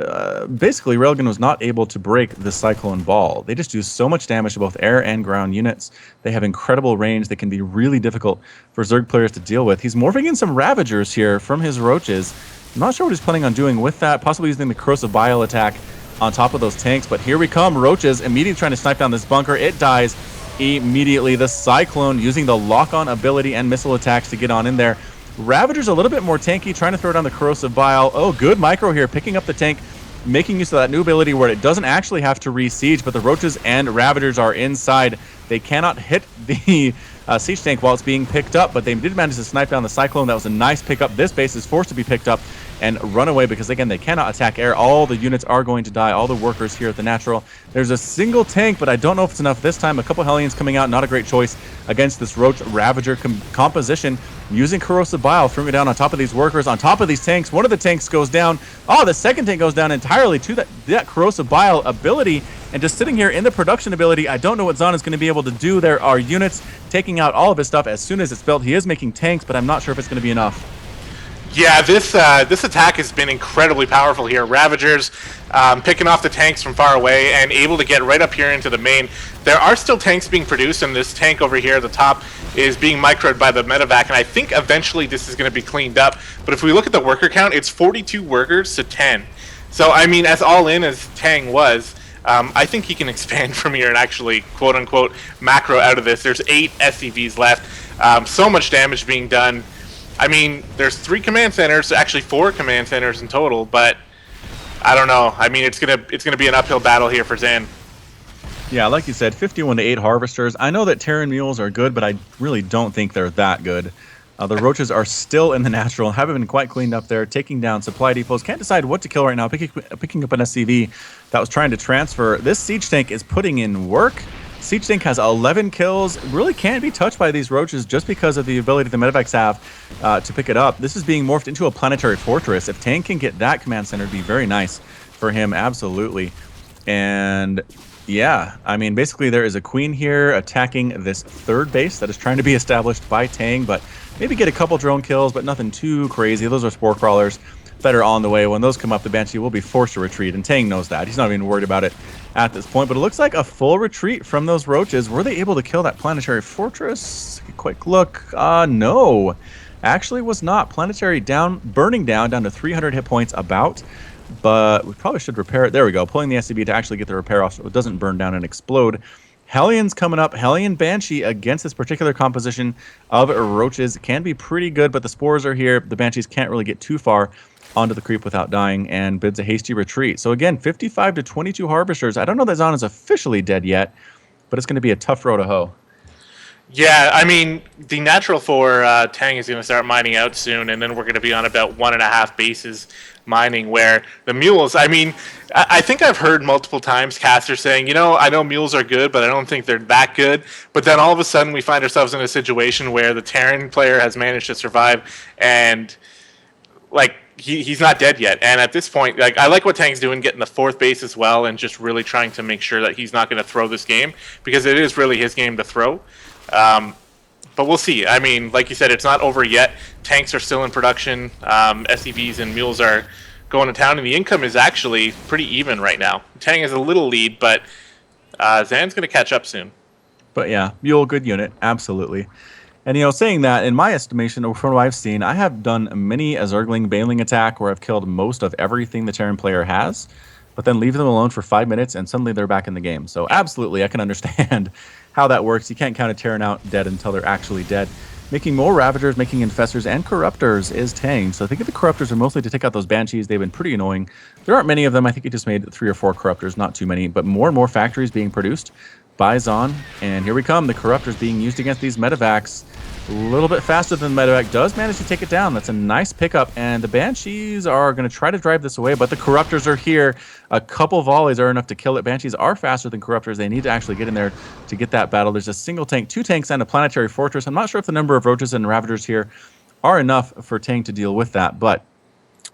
basically, Railgun was not able to break the Cyclone ball. They just do so much damage to both air and ground units. They have incredible range. They can be really difficult for Zerg players to deal with. He's morphing in some Ravagers here from his Roaches. I'm not sure what he's planning on doing with that, possibly using the Corrosive Bile attack on top of those tanks, but here we come. Roaches immediately trying to snipe down this bunker. It dies immediately. The Cyclone using the lock-on ability and missile attacks to get on in there. Ravager's a little bit more tanky, trying to throw down the Corrosive Bile. Oh, good micro here, picking up the tank, making use of that new ability where it doesn't actually have to re-siege, but the Roaches and Ravagers are inside. They cannot hit the siege tank while it's being picked up, but they did manage to snipe down the Cyclone. That was a nice pickup. This base is forced to be picked up and run away because, again, they cannot attack air. All the units are going to die, all the workers here at the Natural. There's a single tank, but I don't know if it's enough this time. A couple Hellions coming out, not a great choice against this Roach Ravager composition. Using Corrosive Bile, throwing it down on top of these workers, on top of these tanks. One of the tanks goes down. Oh, the second tank goes down entirely to that Corrosive Bile ability. And just sitting here in the production ability, I don't know what Zahn is going to be able to do. There are units taking out all of his stuff as soon as it's built. He is making tanks, but I'm not sure if it's going to be enough. Yeah, this attack has been incredibly powerful here. Ravagers picking off the tanks from far away and able to get right up here into the main. There are still tanks being produced, and this tank over here at the top is being microed by the medevac, and I think eventually this is going to be cleaned up. But if we look at the worker count, it's 42 workers to 10. So, I mean, as all in as Tang was, I think he can expand from here and actually, quote-unquote, macro out of this. There's 8 SCVs left. So much damage being done. I mean, there's 3 command centers, actually 4 command centers in total, but I don't know. I mean, it's gonna be an uphill battle here for Zan. Yeah, like you said, 51 to 8 harvesters. I know that Terran mules are good, but I really don't think they're that good. The roaches are still in the Natural, haven't been quite cleaned up there, taking down supply depots. Can't decide what to kill right now, picking up an SCV that was trying to transfer. This siege tank is putting in work. Siege tank has 11 kills. Really can't be touched by these roaches just because of the ability the medevacs have to pick it up. This is being morphed into a planetary fortress. If Tang can get that command center, it'd be very nice for him, absolutely. And yeah, I mean, basically there is a queen here attacking this third base that is trying to be established by Tang, but maybe get a couple drone kills, but nothing too crazy. Those are spore crawlers that are on the way. When those come up, the Banshee will be forced to retreat, and Tang knows that. He's not even worried about it at this point, but it looks like a full retreat from those roaches. Were they able to kill that planetary fortress? A quick look. No. Actually was not. Planetary down, burning down to 300 hit points about. But we probably should repair it. There we go. Pulling the SCB to actually get the repair off so it doesn't burn down and explode. Hellions coming up. Hellion Banshee against this particular composition of roaches can be pretty good, but the spores are here. The Banshees can't really get too far onto the creep without dying and bids a hasty retreat. So again, 55 to 22 harvesters. I don't know that Zahn is officially dead yet, but it's going to be a tough row to hoe. Yeah, I mean, the Natural for Tang is going to start mining out soon, and then we're going to be on about 1.5 bases mining, where the mules, I mean, I think I've heard multiple times casters saying, you know, I know mules are good, but I don't think they're that good. But then all of a sudden we find ourselves in a situation where the Terran player has managed to survive, and like, he's not dead yet. And at this point, like, I like what Tang's doing, getting the 4th base as well, and just really trying to make sure that he's not going to throw this game, because it is really his game to throw. But we'll see. I mean, like you said, it's not over yet. Tanks are still in production. SCVs and mules are going to town, and the income is actually pretty even right now. Tang has a little lead, but Zan's going to catch up soon. But yeah, mule, good unit, absolutely. And, you know, saying that, in my estimation, from what I've seen, I have done many a Zergling Baneling attack where I've killed most of everything the Terran player has, but then leave them alone for 5 minutes, and suddenly they're back in the game. So absolutely, I can understand how that works. You can't count a Terran out dead until they're actually dead. Making more Ravagers, making Infestors, and Corruptors is Tang. So I think the Corruptors are mostly to take out those Banshees. They've been pretty annoying. There aren't many of them. I think he just made 3 or 4 Corruptors, not too many, but more and more factories being produced by Zahn. And here we come, the Corruptors being used against these medevacs. A little bit faster than the medevac does manage to take it down. That's a nice pickup, and the Banshees are going to try to drive this away, but the Corruptors are here. A couple volleys are enough to kill it. Banshees are faster than Corruptors. They need to actually get in there to get that battle. There's a single tank, 2 tanks, and a planetary fortress. I'm not sure if the number of roaches and Ravagers here are enough for Tang to deal with that, but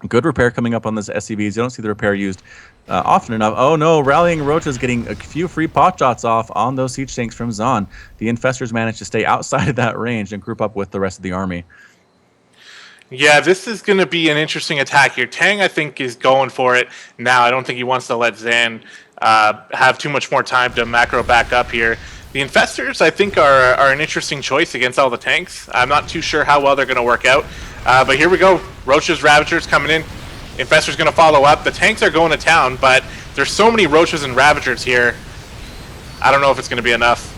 good repair coming up on this SCVs. You don't see the repair used often enough. Oh no, Rallying Roaches getting a few free pot shots off on those siege tanks from Zahn. The Infestors managed to stay outside of that range and group up with the rest of the army. Yeah, this is going to be an interesting attack here. Tang, I think, is going for it now. I don't think he wants to let Zan have too much more time to macro back up here. The Infestors, I think, are an interesting choice against all the tanks. I'm not too sure how well they're going to work out. But here we go. Roaches, Ravagers coming in. Infestors going to follow up. The tanks are going to town, but there's so many Roaches and Ravagers here. I don't know if it's going to be enough.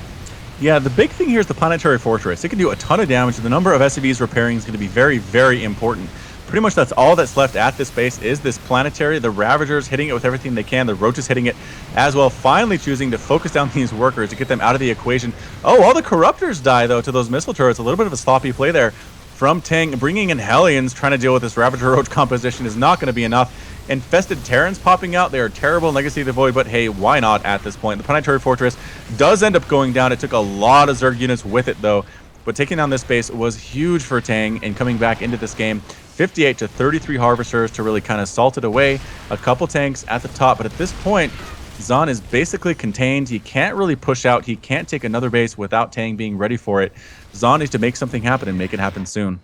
Yeah, the big thing here is the planetary fortress. It can do a ton of damage. The number of SCVs repairing is going to be very, very important. pretty much that's all that's left at this base is this planetary. The Ravagers hitting it with everything they can. The Roaches hitting it as well, finally choosing to focus down these workers to get them out of the equation. Oh, all the Corruptors die, though, to those missile turrets. A little bit of a sloppy play there from Tang. Bringing in Hellions, trying to deal with this Ravager Roach composition is not going to be enough. Infested Terrans popping out. They are terrible in Legacy of the Void, but hey, why not at this point? The Planetary Fortress does end up going down. It took a lot of Zerg units with it, though. But taking down this base was huge for Tang, and coming back into this game, 58 to 33 Harvesters to really kind of salt it away. A couple tanks at the top, but at this point, Zon is basically contained. He can't really push out. He can't take another base without Tang being ready for it. Zon needs to make something happen and make it happen soon.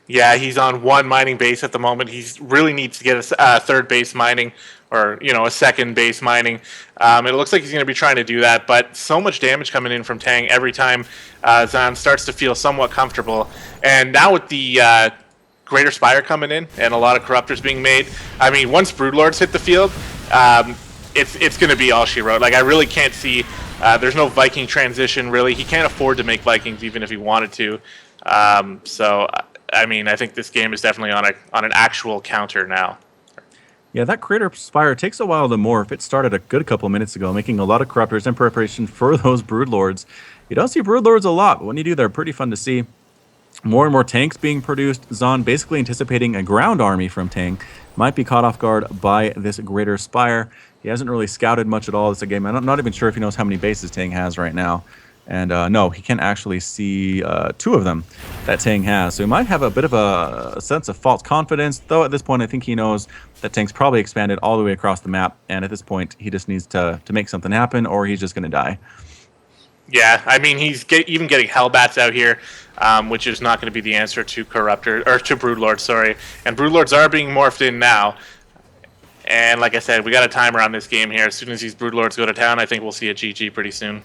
Yeah, he's on one mining base at the moment. He really needs to get a third base mining, or a second base mining. It looks like he's going to be trying to do that, but so much damage coming in from Tang every time Zon starts to feel somewhat comfortable. And now with the Greater Spire coming in and a lot of Corruptors being made, I mean, once Broodlords hit the field, it's going to be all she wrote. Like, I really can't see. There's no Viking transition really. He can't afford to make Vikings even if he wanted to. So. I mean, I think this game is definitely on an actual counter now. Yeah, that Crater Spire takes a while to morph. It started a good couple minutes ago, making a lot of Corruptors in preparation for those Broodlords. You don't see Broodlords a lot, but when you do, they're pretty fun to see. More and more tanks being produced. Zon basically anticipating a ground army from Tang. Might be caught off guard by this Greater Spire. He hasn't really scouted much at all. It's a game. I'm not even sure if he knows how many bases Tang has right now. And no, he can actually see 2 of them that Tang has. So he might have a bit of a sense of false confidence, though at this point I think he knows that Tang's probably expanded all the way across the map, and at this point he just needs to make something happen, or he's just going to die. Yeah, I mean, he's even getting Hellbats out here, which is not going to be the answer to to Broodlords, sorry. And Broodlords are being morphed in now. And like I said, we got a timer on this game here. As soon as these Broodlords go to town, I think we'll see a GG pretty soon.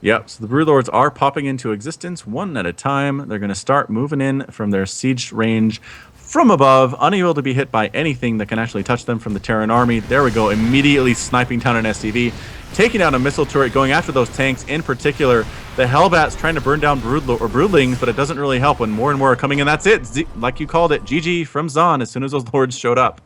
Yep, so the Broodlords are popping into existence one at a time. They're going to start moving in from their siege range from above, unable to be hit by anything that can actually touch them from the Terran army. There we go, immediately sniping down an SCV, taking out a missile turret, going after those tanks, in particular the Hellbats trying to burn down Broodlings, but it doesn't really help when more and more are coming in. That's it, like you called it, GG from Zon as soon as those lords showed up.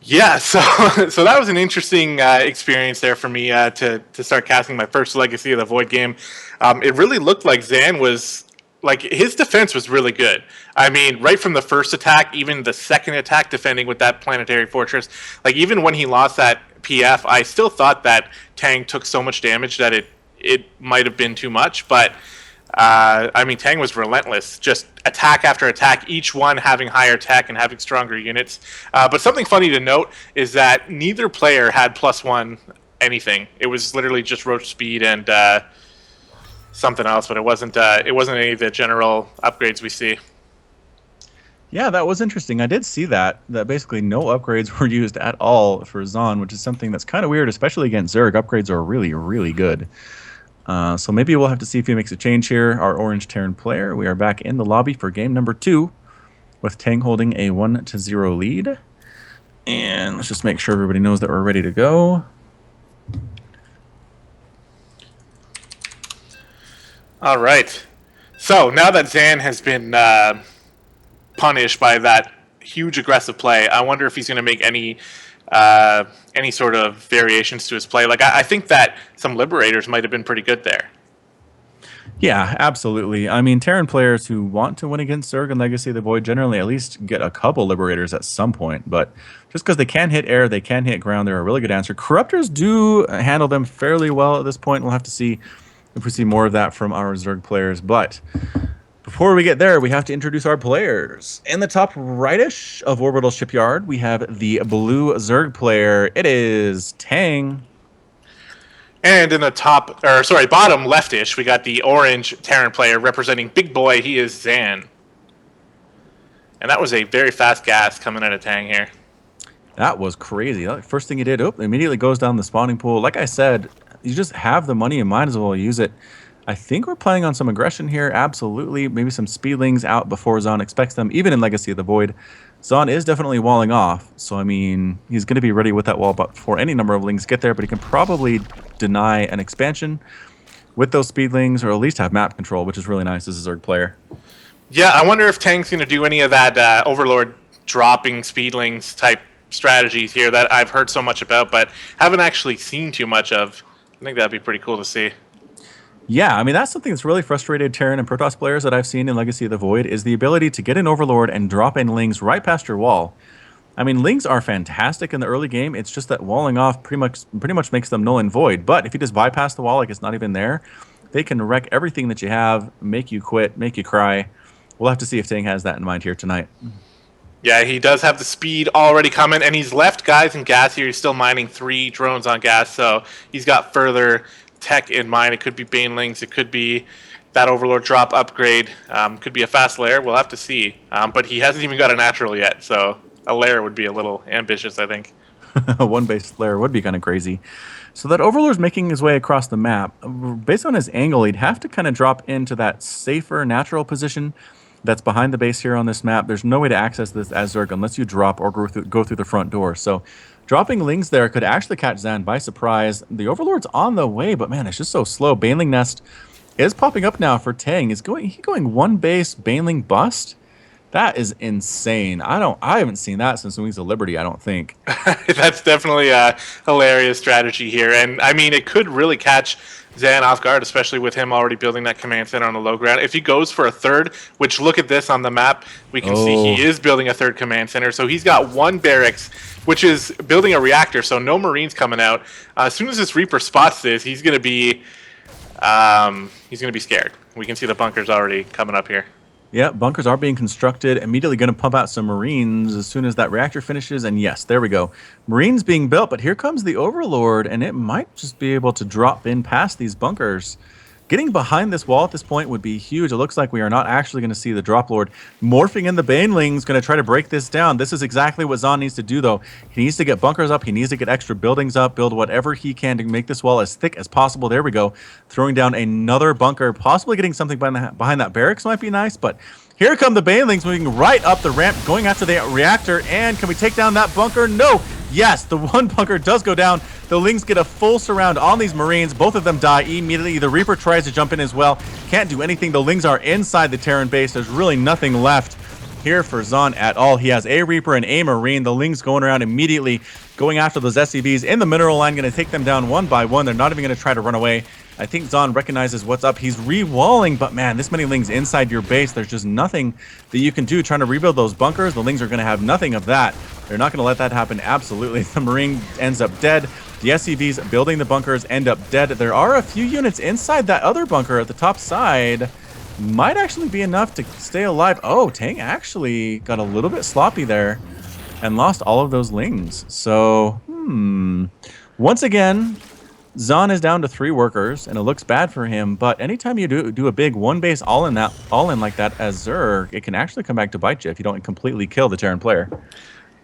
Yeah, so that was an interesting experience there for me to start casting my first Legacy of the Void game. It really looked like Zan was, like, his defense was really good. I mean, right from the first attack, even the second attack defending with that Planetary Fortress, like, even when he lost that PF, I still thought that Tang took so much damage that it might have been too much, but I mean, Tang was relentless, just attack after attack, each one having higher tech and having stronger units. But something funny to note is that neither player had +1 anything. It was literally just roach speed and something else, but it wasn't any of the general upgrades we see. Yeah, that was interesting. I did see that basically no upgrades were used at all for Zon, which is something that's kind of weird, especially against Zerg. Upgrades are really, really good. So maybe we'll have to see if he makes a change here. Our Orange Terran player, we are back in the lobby for game number 2 with Tang holding a 1-0 lead. And let's just make sure everybody knows that we're ready to go. All right. So now that Zan has been punished by that huge aggressive play, I wonder if he's going to make any sort of variations to his play. Like, I think that some Liberators might have been pretty good there. Yeah, absolutely. I mean, Terran players who want to win against Zerg and Legacy of the Void generally at least get a couple Liberators at some point. But just because they can hit air, they can hit ground, they're a really good answer. Corruptors do handle them fairly well at this point. We'll have to see if we see more of that from our Zerg players. But before we get there, we have to introduce our players. In the top rightish of Orbital Shipyard, we have the blue Zerg player. It is Tang. And in the bottom leftish, we got the orange Terran player representing BIGBOY. He is Zan. And that was a very fast gas coming out of Tang here. That was crazy. First thing he did, immediately goes down the spawning pool. Like I said, you just have the money and might as well use it. I think we're planning on some aggression here, absolutely. Maybe some speedlings out before Zon expects them, even in Legacy of the Void. Zon is definitely walling off, so I mean, he's going to be ready with that wall before any number of lings get there, but he can probably deny an expansion with those speedlings, or at least have map control, which is really nice as a Zerg player. Yeah, I wonder if Tang's going to do any of that Overlord dropping speedlings type strategies here that I've heard so much about, but haven't actually seen too much of. I think that'd be pretty cool to see. Yeah, I mean that's something that's really frustrated Terran and Protoss players that I've seen in Legacy of the Void is the ability to get an Overlord and drop in Lings right past your wall. I mean, Lings are fantastic in the early game. It's just that walling off pretty much makes them null and void. But if you just bypass the wall like it's not even there, they can wreck everything that you have, make you quit, make you cry. We'll have to see if Tang has that in mind here tonight. Yeah, he does have the speed already coming, and he's left guys in gas here. He's still mining 3 drones on gas, so he's got further tech in mind. It could be Banelings, it could be that Overlord drop upgrade, could be a fast lair. We'll have to see. But he hasn't even got a natural yet, so a lair would be a little ambitious, I think. One base layer would be kind of crazy. So that Overlord's making his way across the map. Based on his angle, he'd have to kind of drop into that safer natural position that's behind the base here on this map. There's no way to access this as Zerg unless you drop or go through the front door. So dropping Lings there could actually catch Zan by surprise. The Overlord's on the way, but man, it's just so slow. Baneling Nest is popping up now for Tang. He's going one base Baneling bust. That is insane. I haven't seen that since Wings of Liberty, I don't think. That's definitely a hilarious strategy here. And I mean, it could really catch Zan off guard, especially with him already building that command center on the low ground. If he goes for a third, which look at this on the map, we can see Oh, he is building a third command center. So he's got 1 barracks, which is building a reactor. So no Marines coming out. As soon as this Reaper spots this, he's going to be scared. We can see the bunkers already coming up here. yeah, bunkers are being constructed. Immediately going to pump out some Marines as soon as that reactor finishes. And yes, there we go. Marines being built, but here comes the Overlord, and it might just be able to drop in past these bunkers. Getting behind this wall at this point would be huge. It looks like we are not actually going to see the Drop Lord morphing in the Banelings, going to try to break this down. This is exactly what Zahn needs to do, though. He needs to get bunkers up. He needs to get extra buildings up, build whatever he can to make this wall as thick as possible. There we go. Throwing down another bunker, possibly getting something behind that barracks might be nice, but here come the Banelings moving right up the ramp, going after the reactor. And can we take down that bunker? No. Yes, the one bunker does go down. The Lings get a full surround on these Marines. Both of them die immediately. The Reaper tries to jump in as well. Can't do anything. The Lings are inside the Terran base. There's really nothing left here for Zahn at all. He has a Reaper and a Marine. The Lings going around immediately, going after those SCVs in the mineral line, going to take them down one by one. They're not even going to try to run away. I think Zahn recognizes what's up. He's re-walling, but man, this many Lings inside your base, there's just nothing that you can do trying to rebuild those bunkers. The Lings are going to have nothing of that. They're not going to let that happen, absolutely. The Marine ends up dead. The SCVs building the bunkers end up dead. There are a few units inside that other bunker at the top side. Might actually be enough to stay alive. Oh, Tang actually got a little bit sloppy there and lost all of those Lings. So, once again, Zahn is down to 3 workers, and it looks bad for him. But anytime you do a big one base all in like that as Zerg, it can actually come back to bite you if you don't completely kill the Terran player.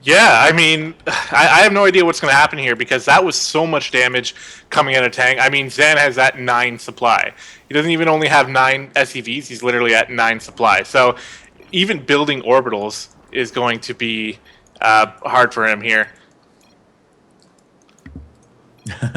Yeah, I mean, I have no idea what's going to happen here because that was so much damage coming out of Tang. I mean, Zan has that 9 supply. He doesn't even only have 9 SCVs. He's literally at 9 supply. So even building orbitals is going to be hard for him here.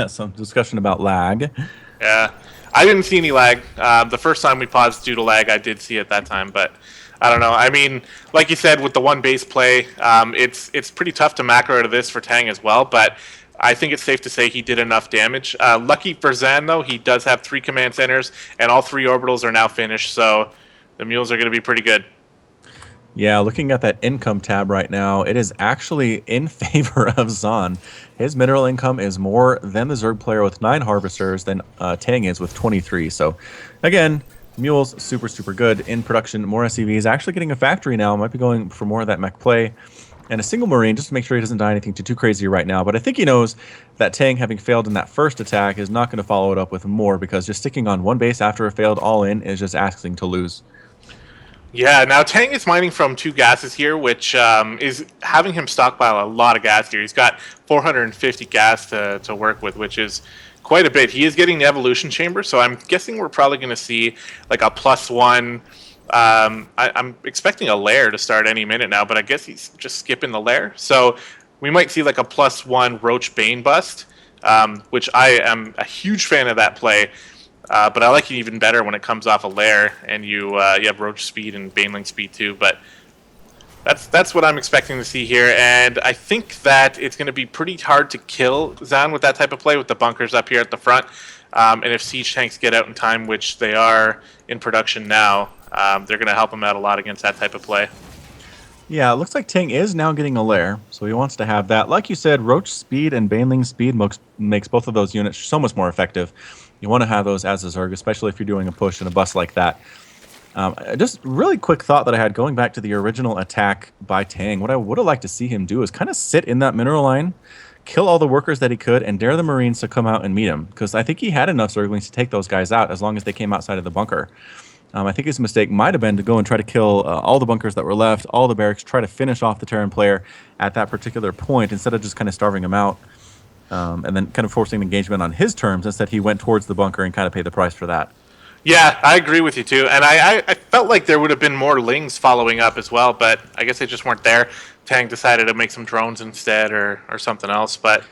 Some discussion about lag. Yeah, I didn't see any lag. The first time we paused due to lag, I did see it that time, but I don't know. I mean, like you said, with the one base play, it's pretty tough to macro out of this for Tang as well, but I think it's safe to say he did enough damage. Lucky for Zan, though, he does have 3 command centers, and all 3 orbitals are now finished, so the mules are going to be pretty good. Yeah, looking at that income tab right now, it is actually in favor of Zahn. His mineral income is more than the Zerg player with 9 harvesters than Tang is with 23. So, again, mules super, super good in production. More SCVs. Actually getting a factory now. Might be going for more of that mech play. And a single Marine, just to make sure he doesn't die anything too crazy right now. But I think he knows that Tang, having failed in that first attack, is not going to follow it up with more, because just sticking on one base after a failed all-in is just asking to lose. Yeah, now Tang is mining from 2 gases here, which is having him stockpile a lot of gas here. He's got 450 gas to work with, which is quite a bit. He is getting the evolution chamber, so I'm guessing we're probably going to see like a +1. I'm expecting a lair to start any minute now, but I guess he's just skipping the lair. So we might see like a +1 Roach Bane bust, which I am a huge fan of that play. But I like it even better when it comes off a lair and you have Roach speed and Baneling speed too. But that's what I'm expecting to see here, and I think that it's going to be pretty hard to kill Zan with that type of play with the bunkers up here at the front. And if siege tanks get out in time, which they are in production now, they're going to help him out a lot against that type of play. Yeah, it looks like Tang is now getting a lair, so he wants to have that. Like you said, Roach speed and Baneling speed makes both of those units so much more effective. You want to have those as a Zerg, especially if you're doing a push and a bust like that. Just really quick thought that I had going back to the original attack by Tang. What I would have liked to see him do is kind of sit in that mineral line, kill all the workers that he could, and dare the Marines to come out and meet him. Because I think he had enough Zerglings to take those guys out as long as they came outside of the bunker. I think his mistake might have been to go and try to kill all the bunkers that were left, all the barracks, try to finish off the Terran player at that particular point instead of just kind of starving him out and then kind of forcing engagement on his terms. Instead, he went towards the bunker and kind of paid the price for that. Yeah, I agree with you too, and I felt like there would have been more Lings following up as well, but I guess they just weren't there. Tang decided to make some drones instead or something else, but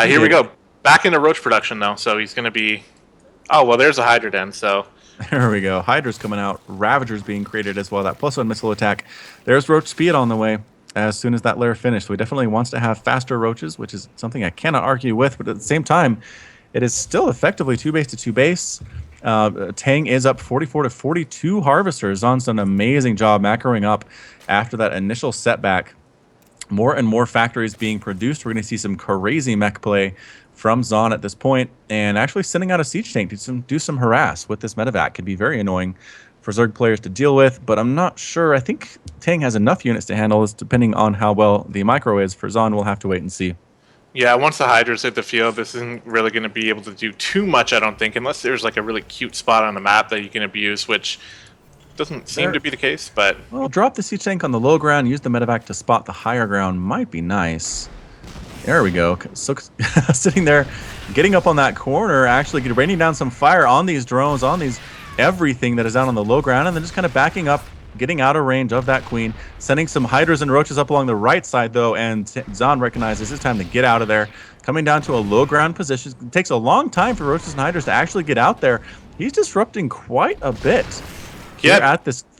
here we go. Back into Roach production though, so he's going to be... Oh, well, there's a Hydra Den, so... There we go. Hydra's coming out. Ravager's being created as well. That +1 missile attack. There's Roach speed on the way as soon as that lair finished. So he definitely wants to have faster Roaches, which is something I cannot argue with, but at the same time, it is still effectively 2 base to 2 base. Tang is up 44 to 42 Harvesters. Zon's done an amazing job macroing up after that initial setback. More and more factories being produced. We're going to see some crazy mech play from Zon at this point, and actually sending out a siege tank to do some harass with this medevac can be very annoying for Zerg players to deal with, but I'm not sure. I think Tang has enough units to handle this, depending on how well the micro is. For Zon, we'll have to wait and see. Yeah, once the Hydras hit the field, this isn't really going to be able to do too much, I don't think, unless there's like a really cute spot on the map that you can abuse, which doesn't seem to be the case, but... Well, drop the siege tank on the low ground, use the medevac to spot the higher ground might be nice. There we go. So sitting there, getting up on that corner, actually raining down some fire on these drones, on these everything that is out on the low ground, and then just kind of backing up, getting out of range of that queen, sending some Hydras and Roaches up along the right side, though, and Zon recognizes it's time to get out of there. Coming down to a low ground position. It takes a long time for Roaches and Hydras to actually get out there. He's disrupting quite a bit here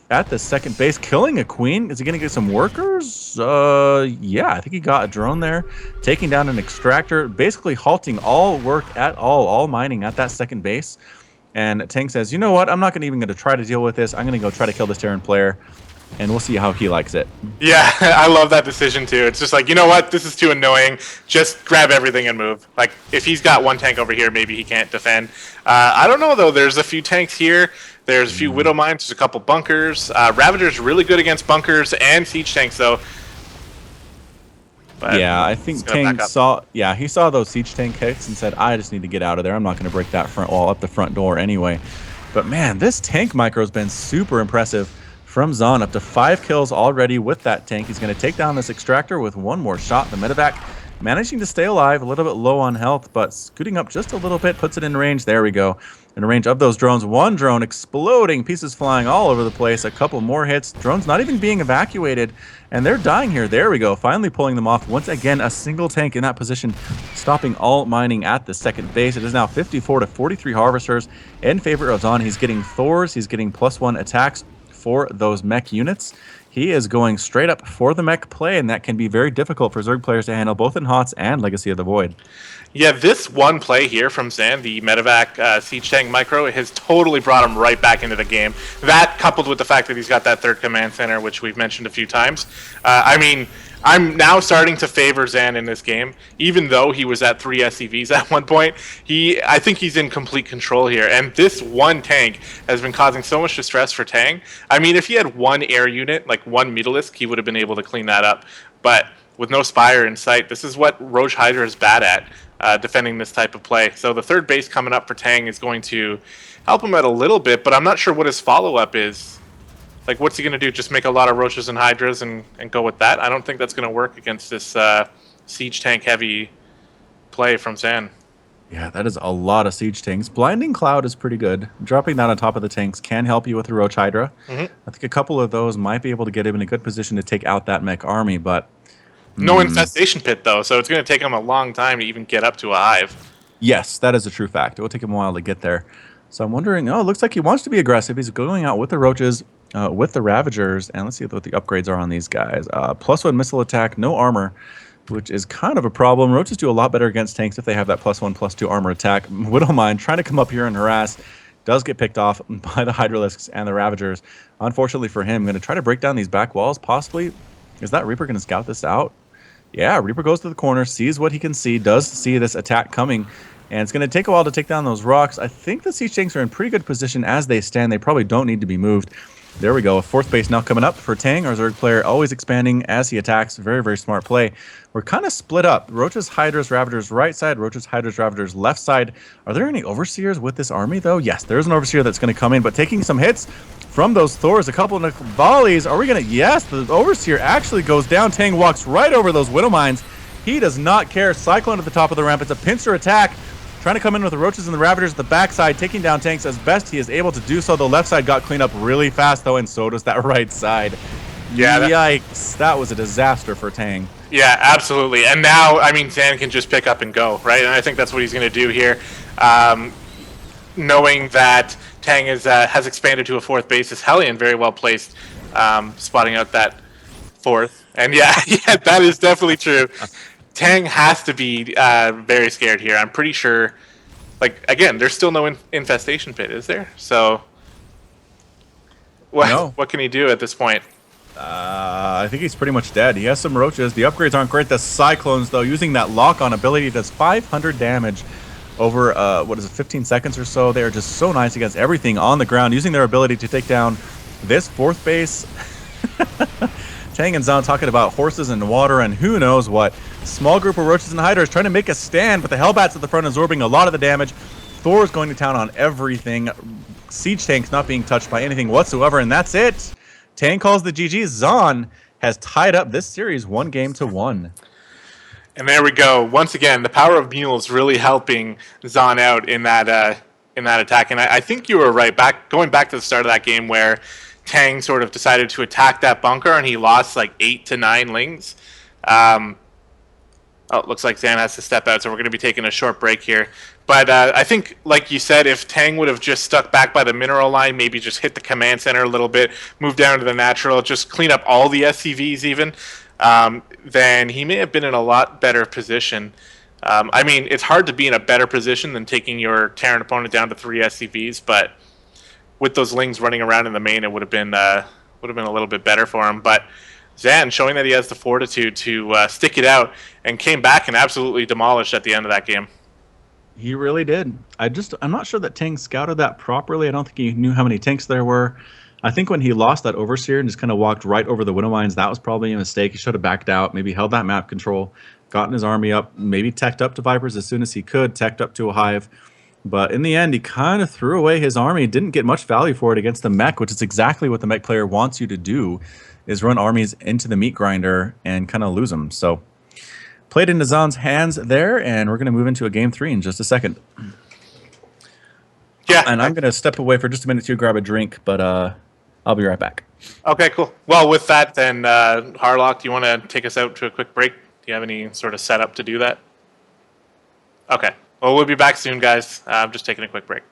at the second base, killing a queen. Is he going to get some workers? Yeah, I think he got a drone there, taking down an extractor, basically halting all work at all mining at that second base. And Tang says, you know what? I'm not even going to try to deal with this. I'm going to go try to kill this Terran player, and we'll see how he likes it. Yeah, I love that decision too. It's just like, you know what? This is too annoying. Just grab everything and move. Like, if he's got one tank over here, maybe he can't defend. I don't know, though. There's a few tanks here. There's a few Widow Mines. There's a couple bunkers. Ravager's really good against bunkers and siege tanks, though. But yeah, I think Tang saw... Yeah, he saw those siege tank hits and said, I just need to get out of there. I'm not going to break that front wall up the front door anyway. But, man, this tank micro has been super impressive from Zon. Up to 5 kills already with that tank. He's going to take down this extractor with one more shot. The medevac managing to stay alive, a little bit low on health, but scooting up just a little bit, puts it in range. There we go. In range of those drones. One drone exploding, pieces flying all over the place. A couple more hits. Drones not even being evacuated, and they're dying here. There we go. Finally pulling them off. Once again, a single tank in that position, stopping all mining at the second base. It is now 54 to 43 Harvesters in favor of Zon. He's getting Thors. He's getting +1 attacks for those mech units. He is going straight up for the mech play, and that can be very difficult for Zerg players to handle, both in HOTS and Legacy of the Void. Yeah, this one play here from Zan, the medevac siege tank micro, has totally brought him right back into the game. That, coupled with the fact that he's got that third command center, which we've mentioned a few times. I mean, I'm now starting to favor Zan in this game, even though he was at 3 SCVs at one point. I think he's in complete control here, and this one tank has been causing so much distress for Tang. I mean, if he had one air unit, like one Mutalisk, he would have been able to clean that up. But with no Spire in sight, this is what Roach Hydra is bad at, defending this type of play. So the third base coming up for Tang is going to help him out a little bit, but I'm not sure what his follow-up is. Like, what's he going to do? Just make a lot of Roaches and Hydras and go with that? I don't think that's going to work against this siege tank heavy play from Zan. Yeah, that is a lot of siege tanks. Blinding Cloud is pretty good. Dropping that on top of the tanks can help you with the Roach Hydra. I think a couple of those might be able to get him in a good position to take out that mech army, but... No infestation pit, though, so it's going to take him a long time to even get up to a hive. Yes, that is a true fact. It will take him a while to get there. So I'm wondering, oh, it looks like he wants to be aggressive. He's going out with the roaches, with the Ravagers, and let's see what the upgrades are on these guys. +1 missile attack, no armor, which is kind of a problem. Roaches do a lot better against tanks if they have that +1/+2 armor attack. Widowmine trying to come up here and harass, does get picked off by the Hydralisks and the Ravagers. Unfortunately for him, going to try to break down these back walls, possibly. Is that Reaper going to scout this out? Yeah, Reaper goes to the corner, sees what he can see, does see this attack coming, and it's going to take a while to take down those rocks. I think the Siege Tanks are in pretty good position as they stand. They probably don't need to be moved. There we go. A fourth base now coming up for Tang, our Zerg player, always expanding as he attacks. Very, very smart play. We're kind of split up. Roaches, Hydras, Ravagers right side. Roaches, Hydras, Ravagers left side. Are there any Overseers with this army, though? Yes, there's an Overseer that's going to come in, but taking some hits from those Thors, a couple of volleys. Are we going to... Yes, the Overseer actually goes down. Tang walks right over those Widow Mines. He does not care. Cyclone at the top of the ramp. It's a pincer attack. Trying to come in with the Roaches and the Ravagers at the backside, taking down tanks as best he is able to do so. The left side got cleaned up really fast, though, and so does that right side. Yeah, yikes. That was a disaster for Tang. Yeah, absolutely. And now, I mean, Tang can just pick up and go, right? And I think that's what he's going to do here. Knowing that Tang has expanded to a fourth base, is Hellion very well placed, spotting out that fourth. And yeah, that is definitely true. Tang has to be very scared here. I'm pretty sure, like, again, there's still no infestation pit, is there? So, what can he do at this point? I think he's pretty much dead. He has some roaches. The upgrades aren't great. The Cyclones, though, using that lock-on ability, does 500 damage over, 15 seconds or so. They are just so nice against everything on the ground, using their ability to take down this fourth base. Tang and Zan talking about horses and water and who knows what. Small group of roaches and hydras trying to make a stand, but the Hellbats at the front absorbing a lot of the damage. Thor's going to town on everything. Siege tanks not being touched by anything whatsoever, and that's it. Tang calls the GG. Zan has tied up this series 1-1. And there we go. Once again, the power of mules really helping Zan out in that attack. And I think you were right. Going back to the start of that game where Tang sort of decided to attack that bunker and he lost like 8 to 9 lings. Oh, it looks like Zan has to step out, so we're going to be taking a short break here. But I think, like you said, if Tang would have just stuck back by the mineral line, maybe just hit the command center a little bit, move down to the natural, just clean up all the SCVs even, then he may have been in a lot better position. I mean, it's hard to be in a better position than taking your Terran opponent down to 3 SCVs, but with those lings running around in the main, it would have been a little bit better for him. But Zan showing that he has the fortitude to stick it out and came back and absolutely demolished at the end of that game. He really did. I'm not sure that Tang scouted that properly. I don't think he knew how many tanks there were. I think when he lost that Overseer and just kind of walked right over the Widow Mines, that was probably a mistake. He should have backed out, maybe held that map control, gotten his army up, maybe teched up to Vipers as soon as he could, teched up to a Hive. But in the end, he kind of threw away his army, didn't get much value for it against the mech, which is exactly what the mech player wants you to do, is run armies into the meat grinder and kind of lose them. So played into Zan's hands there, and we're going to move into a game 3 in just a second. Yeah. And I'm going to step away for just a minute to grab a drink, but I'll be right back. Okay, cool. Well, with that, then, Harlock, do you want to take us out to a quick break? Do you have any sort of setup to do that? Okay. Well, we'll be back soon, guys. I'm just taking a quick break.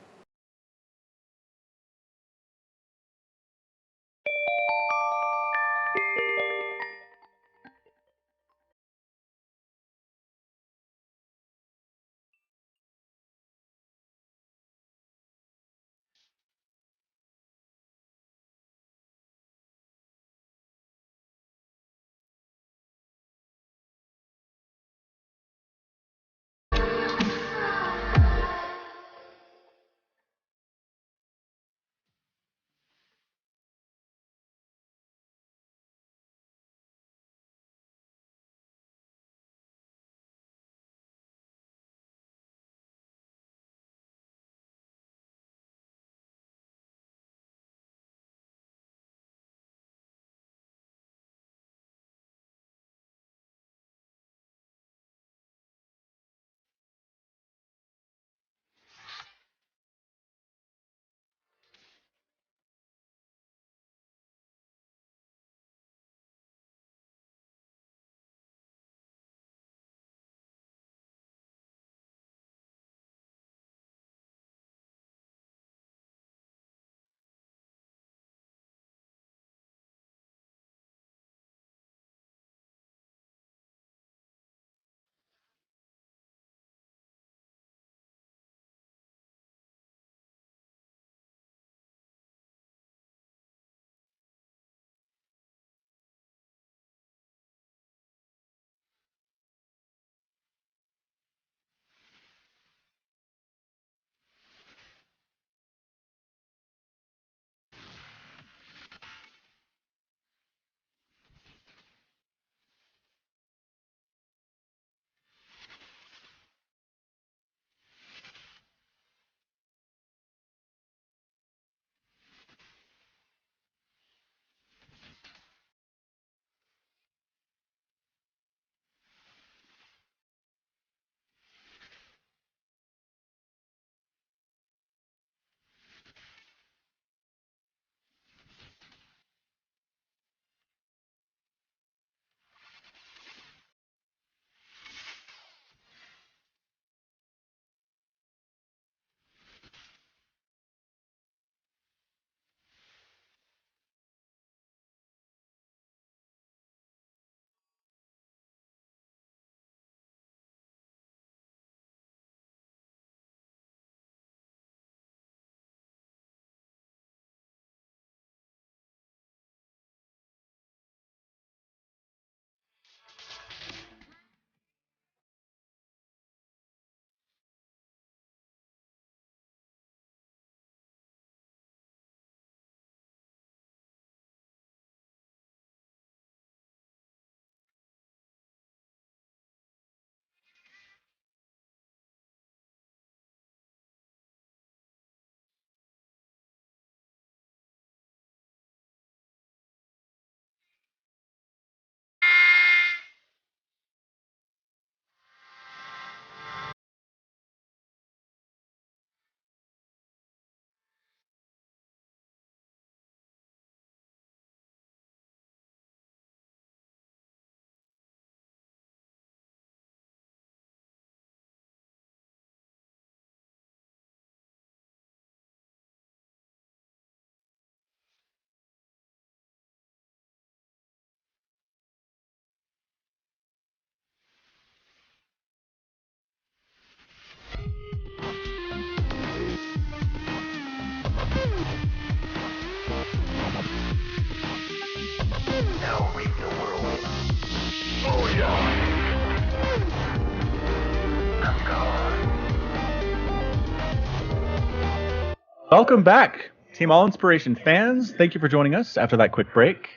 Welcome back, Team All Inspiration fans. Thank you for joining us after that quick break.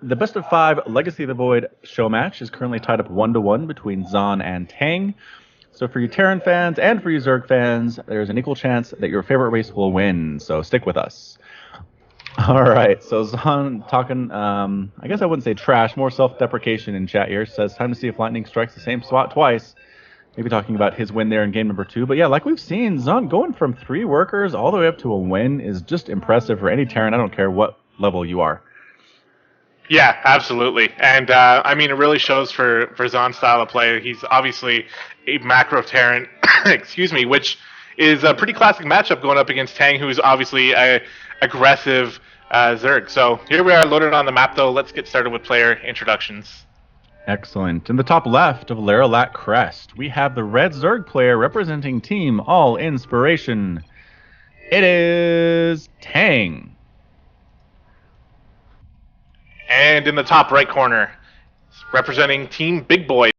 The best of 5 Legacy of the Void show match is currently tied up 1-1 between Zahn and Tang. So for you Terran fans and for you Zerg fans, there's an equal chance that your favorite race will win. So stick with us. All right, so Zahn talking, I guess I wouldn't say trash, more self-deprecation in chat here. Says, time to see if lightning strikes the same spot twice. Maybe talking about his win there in game number 2. But yeah, like we've seen, Zahn going from 3 workers all the way up to a win is just impressive for any Terran. I don't care what level you are. Yeah, absolutely. And I mean, it really shows for Zahn's style of play. He's obviously a macro Terran, excuse me, which is a pretty classic matchup going up against Tang, who is obviously a aggressive Zerg. So here we are loaded on the map, though. Let's get started with player introductions. Excellent. In the top left of Laralat Crest, we have the red Zerg player representing Team All Inspiration. It is Tang. And in the top right corner, representing Team BIGBOY.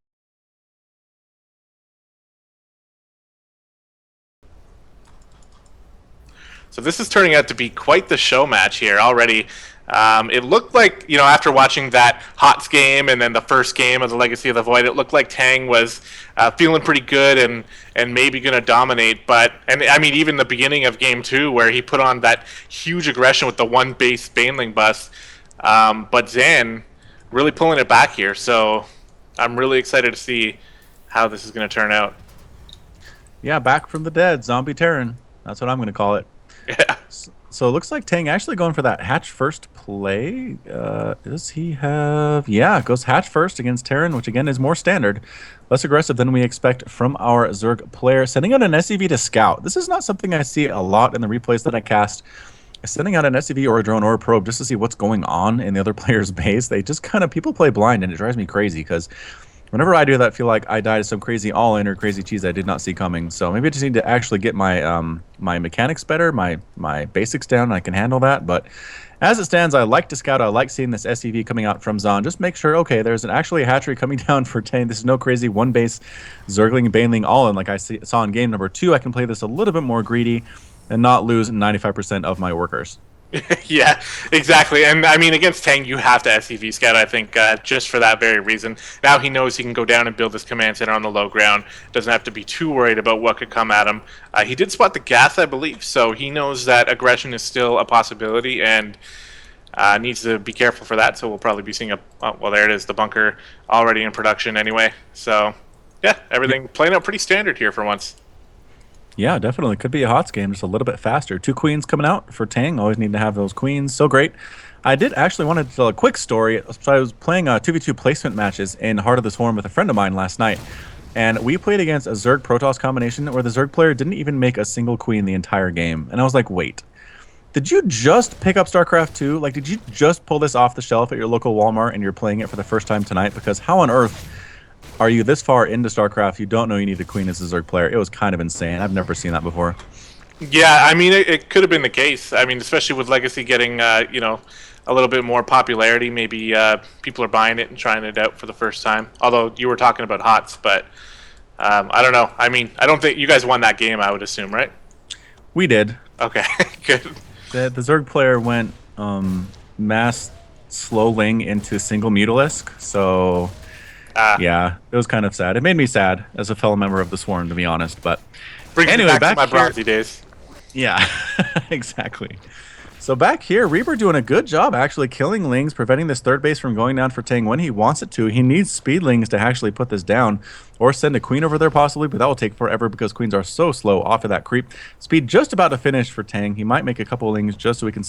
So this is turning out to be quite the show match here already. It looked like, after watching that HOTS game and then the first game of the Legacy of the Void, it looked like Tang was feeling pretty good and maybe going to dominate. And I mean, even the beginning of game 2 where he put on that huge aggression with the one base Baneling bust. But Zan really pulling it back here. So I'm really excited to see how this is going to turn out. Yeah, back from the dead, Zombie Terran. That's what I'm going to call it. Yeah. So it looks like Tang actually going for that hatch first play. Does he have... Yeah, goes hatch first against Terran, which again is more standard. Less aggressive than we expect from our Zerg player. Sending out an SCV to scout. This is not something I see a lot in the replays that I cast. Sending out an SCV or a drone or a probe just to see what's going on in the other player's base. They just kind of... People play blind and it drives me crazy because... Whenever I do that, I feel like I died to some crazy all-in or crazy cheese I did not see coming. So maybe I just need to actually get my my mechanics better, my basics down, and I can handle that. But as it stands, I like to scout. I like seeing this SCV coming out from Zahn. Just make sure, okay, there's actually a hatchery coming down for Tang. This is no crazy one-base Zergling, Baneling all-in like I saw in game number 2. I can play this a little bit more greedy and not lose 95% of my workers. Yeah, exactly. And I mean, against Tang, you have to SCV scout, I think, just for that very reason. Now he knows he can go down and build his command center on the low ground. Doesn't have to be too worried about what could come at him. He did spot the gas, I believe, so he knows that aggression is still a possibility and needs to be careful for that. So we'll probably be seeing well, there it is, the bunker already in production anyway. So, yeah, everything playing out pretty standard here for once. Yeah, definitely. Could be a HOTS game, just a little bit faster. 2 queens coming out for Tang. Always need to have those queens. So great. I did actually want to tell a quick story. So I was playing 2v2 placement matches in Heart of the Swarm with a friend of mine last night. And we played against a Zerg Protoss combination where the Zerg player didn't even make a single queen the entire game. And I was like, wait, did you just pick up StarCraft 2? Like, did you just pull this off the shelf at your local Walmart and you're playing it for the first time tonight? Because how on earth... Are you this far into StarCraft, you don't know you need a queen as a Zerg player? It was kind of insane. I've never seen that before. Yeah, I mean, it could have been the case. I mean, especially with Legacy getting, a little bit more popularity. Maybe people are buying it and trying it out for the first time. Although you were talking about HOTS, but I don't know. I mean, I don't think you guys won that game, I would assume, right? We did. Okay, good. The Zerg player went mass slowling into single Mutalisk, so... yeah, it was kind of sad. It made me sad as a fellow member of the Swarm, to be honest. But anyway, back to my here, Bronzy days. Yeah, exactly. So back here, Reaper doing a good job actually killing Lings, preventing this third base from going down for Tang when he wants it to. He needs Speedlings to actually put this down, or send a Queen over there possibly, but that will take forever because Queens are so slow off of that creep. Speed just about to finish for Tang. He might make a couple of Lings just so we can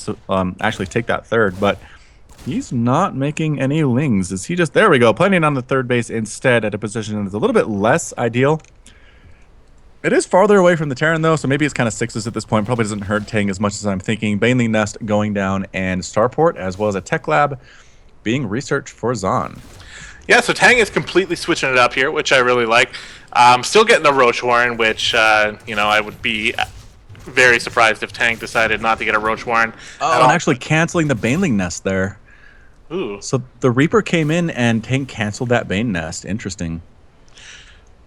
actually take that third, but... He's not making any Lings. Is he just... There we go. Planning on the third base instead at a position that's a little bit less ideal. It is farther away from the Terran, though, so maybe it's kind of 6s at this point. Probably doesn't hurt Tang as much as I'm thinking. Baneling Nest going down and Starport, as well as a Tech Lab being researched for Zahn. Yeah, so Tang is completely switching it up here, which I really like. Still getting the Roach Warren, which, I would be... very surprised if Tang decided not to get a Roach Warren. Oh, and actually canceling the Baneling Nest there. Ooh. So the Reaper came in and Tang canceled that Bane Nest. Interesting.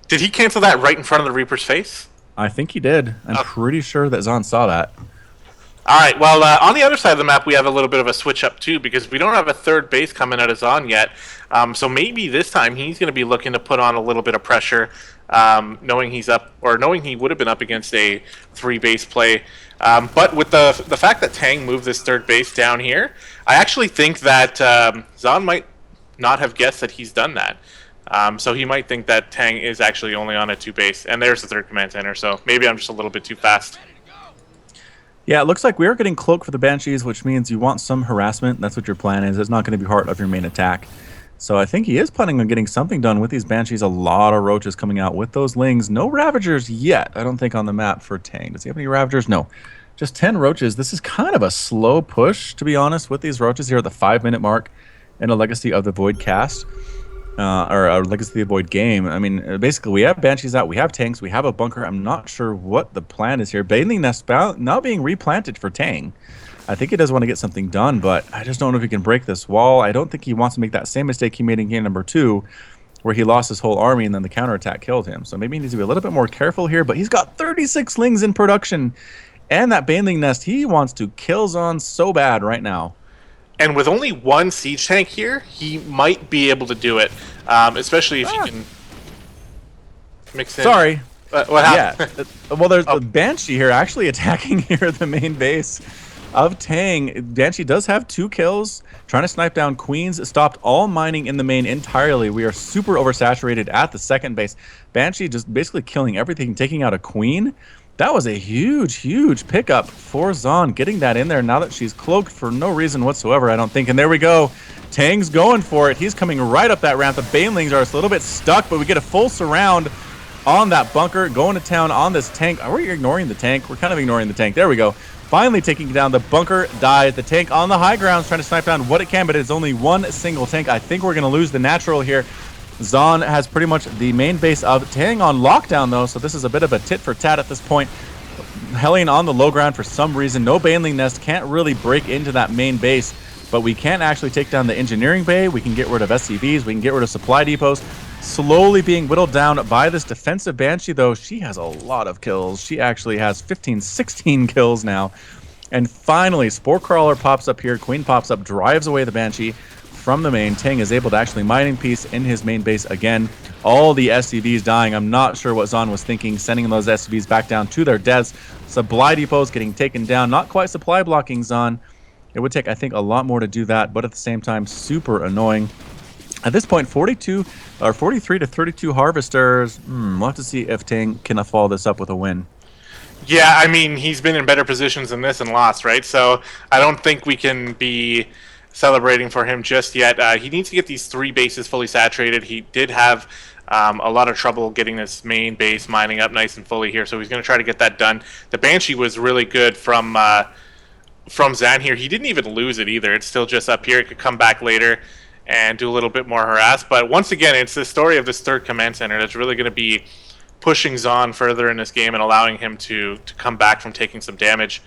Did he cancel that right in front of the Reaper's face? I think he did. I'm pretty sure that Zahn saw that. All right. Well, on the other side of the map, we have a little bit of a switch up too, because we don't have a third base coming out of Zon yet. So maybe this time he's going to be looking to put on a little bit of pressure, knowing he's up, or knowing he would have been up against a 3-base play. But with the fact that Tang moved this third base down here, I actually think that Zon might not have guessed that he's done that. So he might think that Tang is actually only on a 2-base, and there's the third command center. So maybe I'm just a little bit too fast. Yeah, it looks like we are getting cloak for the Banshees, which means you want some harassment. That's what your plan is. It's not going to be part of your main attack. So I think he is planning on getting something done with these Banshees. A lot of roaches coming out with those Lings. No Ravagers yet, I don't think, on the map for Tang. Does he have any Ravagers? No. Just 10 roaches. This is kind of a slow push, to be honest, with these roaches here at the 5-minute mark in a Legacy of the Void cast. Or a Legacy of the Void game. I mean, basically, we have Banshees out, we have tanks, we have a bunker. I'm not sure what the plan is here. Bathing Nest now being replanted for Tang. I think he does want to get something done, but I just don't know if he can break this wall. I don't think he wants to make that same mistake he made in game number 2, where he lost his whole army and then the counterattack killed him. So maybe he needs to be a little bit more careful here, but he's got 36 Lings in production. And that Bathing Nest, he wants to kill Zon so bad right now. And with only one siege tank here, he might be able to do it, especially if he can mix in. Sorry. What happened? Yeah. Well, there's a Banshee here actually attacking here at the main base of Tang. Banshee does have 2 kills, trying to snipe down Queens. Stopped all mining in the main entirely. We are super oversaturated at the second base. Banshee just basically killing everything, taking out a Queen. That was a huge, huge pickup for Zon, getting that in there now that she's cloaked for no reason whatsoever, I don't think. And there we go. Tang's going for it. He's coming right up that ramp. The Banelings are a little bit stuck, but we get a full surround on that bunker, going to town on this tank. Are we ignoring the tank? We're kind of ignoring the tank. There we go. Finally taking down the bunker, died. The tank on the high ground trying to snipe down what it can, but it's only one single tank. I think we're going to lose the natural here. Zon has pretty much the main base of Tang on lockdown, though, so this is a bit of a tit for tat at this point. Hellion on the low ground for some reason. No Baneling Nest, can't really break into that main base, but we can actually take down the engineering bay. We can get rid of SCVs. We can get rid of supply depots. Slowly being whittled down by this defensive Banshee, though. She has a lot of kills. She actually has 15, 16 kills now. And finally, Spore Crawler pops up here. Queen pops up, drives away the Banshee from the main. Tang is able to actually mining piece in his main base again. All the SCVs dying. I'm not sure what Zon was thinking, sending those SCVs back down to their deaths. Supply depots getting taken down. Not quite supply blocking Zon. It would take, I think, a lot more to do that, but at the same time, super annoying. At this point, 42 or 43 to 32 harvesters. We'll have to see if Tang can follow this up with a win. Yeah, I mean, he's been in better positions than this and lost, right? So I don't think we can be celebrating for him just yet. He needs to get these 3 bases fully saturated. He did have a lot of trouble getting this main base mining up nice and fully here, so he's going to try to get that done. The Banshee was really good from Zan here. He didn't even lose it either. It's still just up here. It could come back later and do a little bit more harass. But once again, it's the story of this third command center that's really going to be pushing Zon further in this game and allowing him to come back from taking some damage.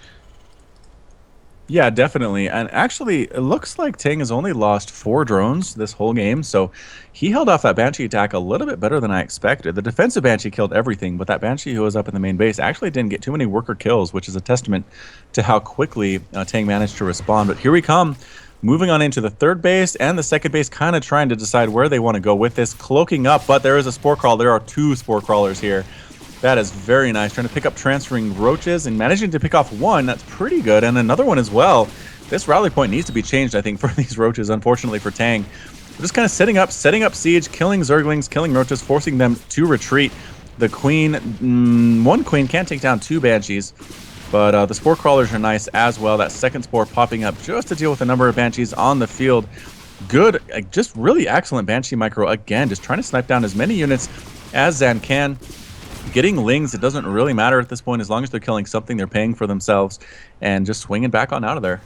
Yeah, definitely. And actually, it looks like Tang has only lost 4 drones this whole game, so he held off that Banshee attack a little bit better than I expected. The defensive Banshee killed everything, but that Banshee who was up in the main base actually didn't get too many worker kills, which is a testament to how quickly Tang managed to respond. But here we come, moving on into the third base and the second base, kind of trying to decide where they want to go with this. Cloaking up, but there is a Spore Crawl. There are 2 Spore Crawlers here. That is very nice. Trying to pick up transferring roaches and managing to pick off 1. That's pretty good. And another one as well. This rally point needs to be changed, I think, for these roaches, unfortunately for Tang. We're just kind of setting up siege, killing Zerglings, killing roaches, forcing them to retreat. The Queen, 1 Queen can't take down 2 Banshees. But the Spore Crawlers are nice as well. That second Spore popping up just to deal with a number of Banshees on the field. Good, just really excellent Banshee micro. Again, just trying to snipe down as many units as Zan can. Getting Lings, it doesn't really matter at this point. As long as they're killing something, they're paying for themselves. And just swinging back on out of there.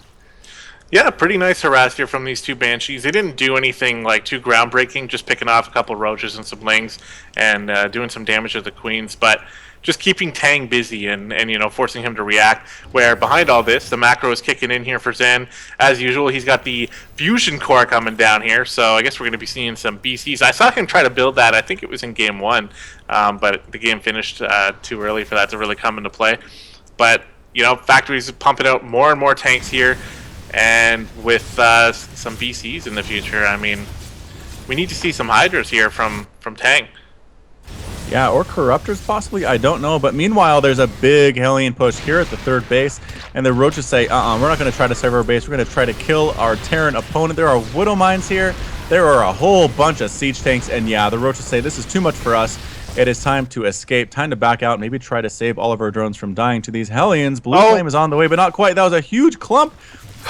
Yeah, pretty nice harass here from these 2 Banshees. They didn't do anything like too groundbreaking, just picking off a couple roaches and some Lings and doing some damage to the Queens. But just keeping Tang busy and you know, forcing him to react. Where behind all this, the macro is kicking in here for Zan. As usual, he's got the Fusion Core coming down here, so I guess we're going to be seeing some BCs. I saw him try to build that. I think it was in Game 1, but the game finished too early for that to really come into play. But Factories pumping out more and more tanks here, and with some BCs in the future, I mean, we need to see some Hydras here from Tang. Yeah, or Corruptors possibly, I don't know. But meanwhile, there's a big Hellion push here at the third base, and the Roaches say, we're not going to try to save our base. We're going to try to kill our Terran opponent. There are Widow Mines here. There are a whole bunch of siege tanks, and yeah, the Roaches say, this is too much for us. It is time to escape, time to back out, maybe try to save all of our drones from dying to these Hellions. Blue Flame is on the way, but not quite. That was a huge clump.